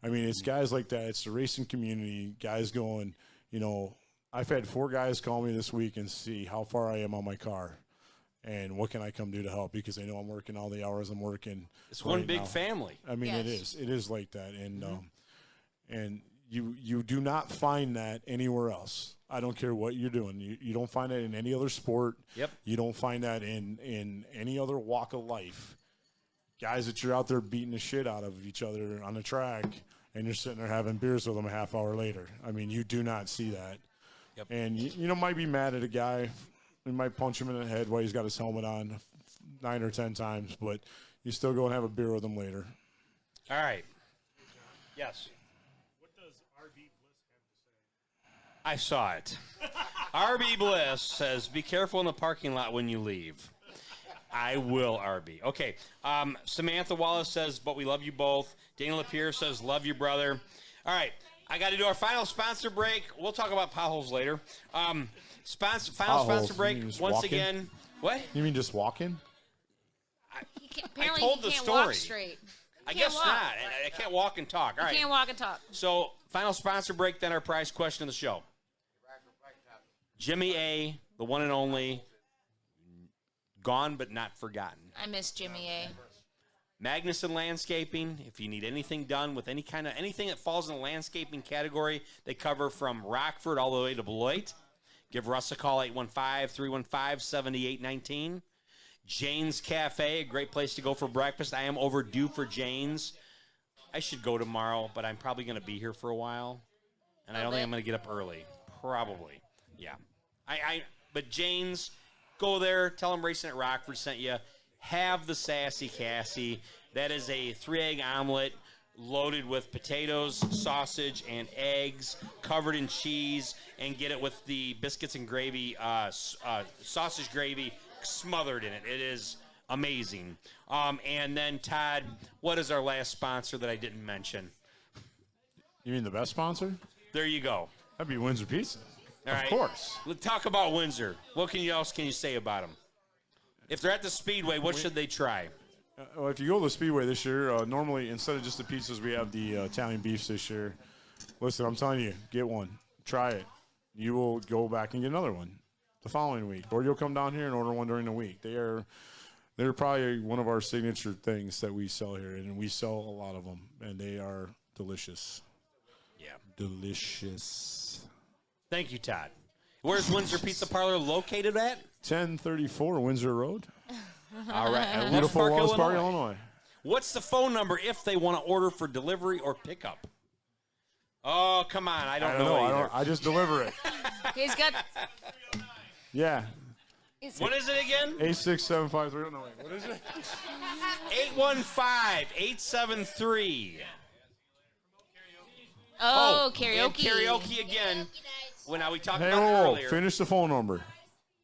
I mean, it's guys like that. It's the racing community, guys going, you know, I've had 4 guys call me this week and see how far I am on my car and what can I come do to help, because they know I'm working all the hours I'm working. It's one big family. I mean, Yes. it is like that. And, and you do not find that anywhere else. I don't care what you're doing. You don't find that in any other sport. Yep. You don't find that in any other walk of life. Guys that you're out there beating the shit out of each other on the track, and you're sitting there having beers with them a half hour later. I mean, you do not see that. Yep. And you know, might be mad at a guy. You might punch him in the head while he's got his helmet on 9 or 10 times, but you still go and have a beer with him later. All right. Yes. I saw it. RB Bliss says, be careful in the parking lot when you leave. I will, RB. Okay. Samantha Wallace says, but we love you both. Dana Lapeer says, love you, brother. All right. I got to do our final sponsor break. We'll talk about potholes later. Final sponsor break once walking? again. What? You mean just walking? Apparently told he the can't story. walk straight. I He guess can't walk. not. I can't walk and talk. All right. He can't walk and talk. So, final sponsor break, then our prize question of the show. Jimmy A., the one and only, gone but not forgotten. I miss Jimmy A. Magnuson Landscaping, if you need anything done with anything that falls in the landscaping category, they cover from Rockford all the way to Beloit. Give Russ a call, 815-315-7819. Jane's Cafe, a great place to go for breakfast. I am overdue for Jane's. I should go tomorrow, but I'm probably going to be here for a while. And I don't think I'm going to get up early. Probably. Yeah. But Jane's, go there. Tell them Racin At Rockford sent you. Have the Sassy Cassie. That is a 3-egg omelet loaded with potatoes, sausage, and eggs, covered in cheese, and get it with the biscuits and gravy, sausage gravy smothered in it. It is amazing. And then, Todd, what is our last sponsor that I didn't mention? You mean the best sponsor? There you go. That'd be Windsor Pizza. All Of right. course. Let's talk about Windsor. What else can you say about them? If they're at the Speedway, what should they try? Well, if you go to the Speedway this year, normally instead of just the pizzas, we have the Italian beefs this year. Listen, I'm telling you, get one. Try it. You will go back and get another one the following week. Or you'll come down here and order one during the week. They're probably one of our signature things that we sell here, and we sell a lot of them, and they are delicious. Yeah. Delicious. Thank you, Todd. Where's Windsor Pizza Parlor located at? 1034 Windsor Road. All right. Beautiful Wells Park, Illinois. Illinois. What's the phone number if they want to order for delivery or pickup? Oh, come on. I don't know either. I just deliver it. He's got. Yeah. What is it again? 86753. No, wait. What is it? 815-873. Oh, And karaoke. karaoke again. Well, now we talked Hey, about it whoa, earlier. finish the phone number.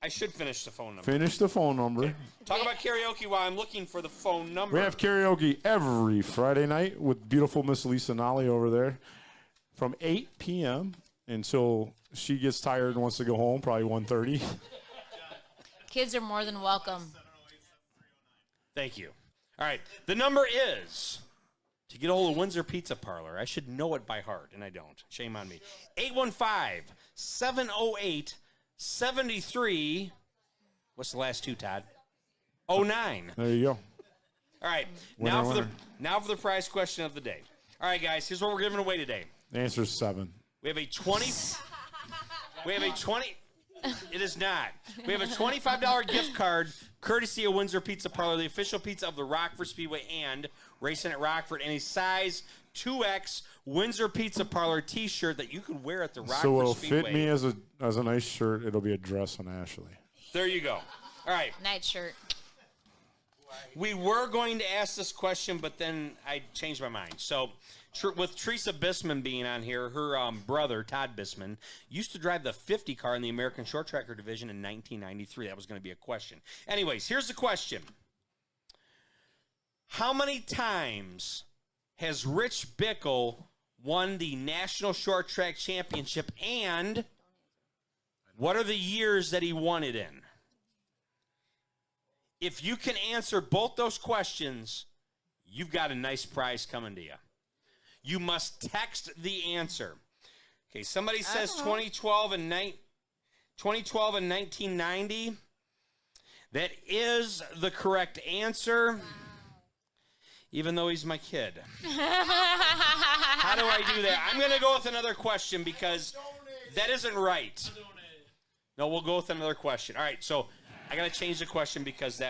I should finish the phone number. Finish the phone number. Talk about karaoke while I'm looking for the phone number. We have karaoke every Friday night with beautiful Miss Lisa Nolly over there from 8 p.m. until she gets tired and wants to go home, probably 1:30. Kids are more than welcome. Thank you. All right. The number is, to get a hold of Windsor Pizza Parlor, I should know it by heart, and I don't. Shame on me. 815-708-73. What's the last two, Todd? 09. There you go. All right. Winner, winner. Now for the prize question of the day. All right, guys. Here's what we're giving away today. The answer is 7. We have a 20. It is not. We have a $25 gift card, courtesy of Windsor Pizza Parlor, the official pizza of the Rockford Speedway and Racin at Rockford, and a size 2X Windsor Pizza Parlor T-shirt that you could wear at the Rockford So it'll Speedway. fit me as a nice shirt. It'll be a dress on Ashley. There you go. All right. Night shirt. We were going to ask this question, but then I changed my mind. So, with Teresa Bisman being on here, her brother, Todd Bisman, used to drive the 50 car in the American Short Tracker Division in 1993. That was going to be a question. Anyways, here's the question. How many times has Rich Bickle won the National Short Track Championship, and what are the years that he won it in? If you can answer both those questions, you've got a nice prize coming to you. You must text the answer. Okay, somebody says 2012 and 1990. That is the correct answer, even though he's my kid. How do I do that? I'm going to go with another question because that isn't right. No, we'll go with another question. All right, so I got to change the question because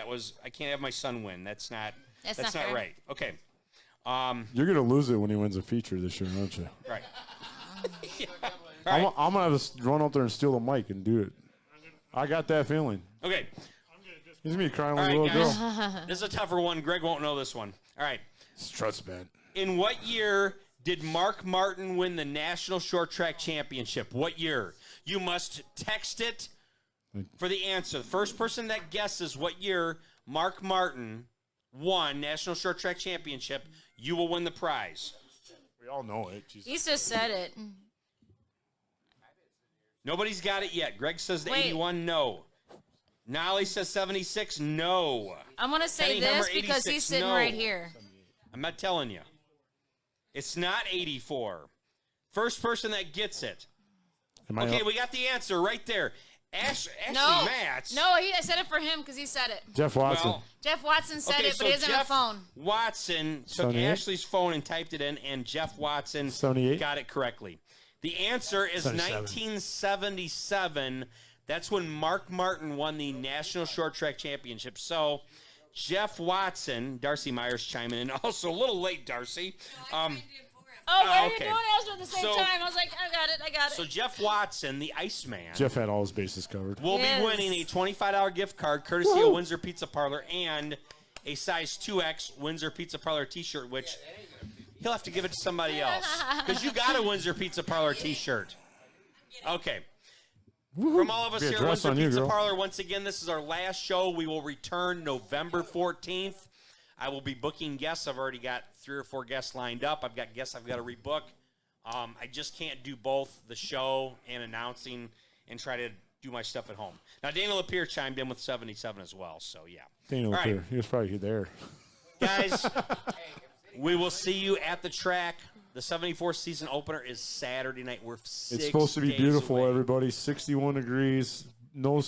I can't have my son win. That's not fair. right. Okay. You're going to lose it when he wins a feature this year, aren't you? Right. Yeah. All right. I'm going to have to run up there and steal the mic and do it. I got that feeling. Okay. He's going to be crying All like a right, little guys. girl. This is a tougher one. Greg won't know this one. All right. Struts bad. In what year did Mark Martin win the National Short Track Championship? What year? You must text it for the answer. The first person that guesses what year Mark Martin won National Short Track Championship, you will win the prize. We all know it. Jesus. He just said it. Nobody's got it yet. Greg says Wait. 81, no. Nolly says 76, no. I'm going to say Penny Hammer, this because 86, he's sitting no. right here. I'm not telling you. It's not 84. First person that gets it. Am I Okay, up? we got the answer right there. Ashley No. Matz. No, I said it for him because he said it. Jeff Watson. Well, Jeff Watson said okay, it, but so he doesn't have a Jeff phone. Watson took 78? Ashley's phone and typed it in, and Jeff Watson 78? got it correctly. The answer is 77. 1977. That's when Mark Martin won the National Short Track Championship. So, Jeff Watson, Darcy Myers chiming in. Also, a little late, Darcy. Oh, why are you okay. doing it at the same So- time? I was like, I got it. So, Jeff Watson, the Iceman, Jeff had all his bases covered. will Yes. be winning a $25 gift card courtesy of Windsor Pizza Parlor and a size 2X Windsor Pizza Parlor t-shirt, which he'll have to give it to somebody else because you got a Windsor Pizza Parlor t-shirt. Okay. From all of us Be a here at dress Windsor on you, Pizza girl. Parlor, once again, this is our last show. We will return November 14th. I will be booking guests. I've already got 3 or 4 guests lined up. I've got guests I've got to rebook. I just can't do both the show and announcing and try to do my stuff at home. Now, Daniel Lapierre chimed in with 77 as well, so yeah. Daniel All right. Lapierre, he was probably there. Guys, we will see you at the track. The 74th season opener is Saturday night. We're 6 It's supposed to be days beautiful, away. everybody. 61 degrees, no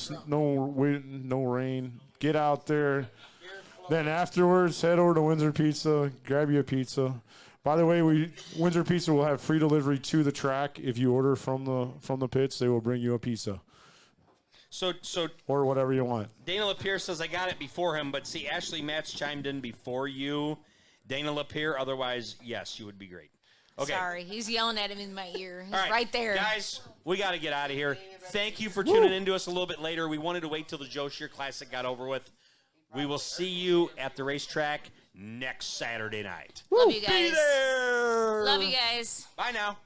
wind, no rain. Get out there. Then afterwards, head over to Windsor Pizza, grab you a pizza. By the way, Windsor Pizza will have free delivery to the track. If you order from the pits, they will bring you a pizza So or whatever you want. Daniel Lapierre says I got it before him, but see, Ashley Matz chimed in before you, Dana Lapeer. Otherwise, yes, you would be great. Okay. Sorry, he's yelling at him in my ear. He's All right there. Guys, we got to get out of here. Thank you for tuning in to us a little bit later. We wanted to wait till the Joe Shear Classic got over with. We will see you at the racetrack next Saturday night. Love you guys. Be there. Love you guys. Bye now.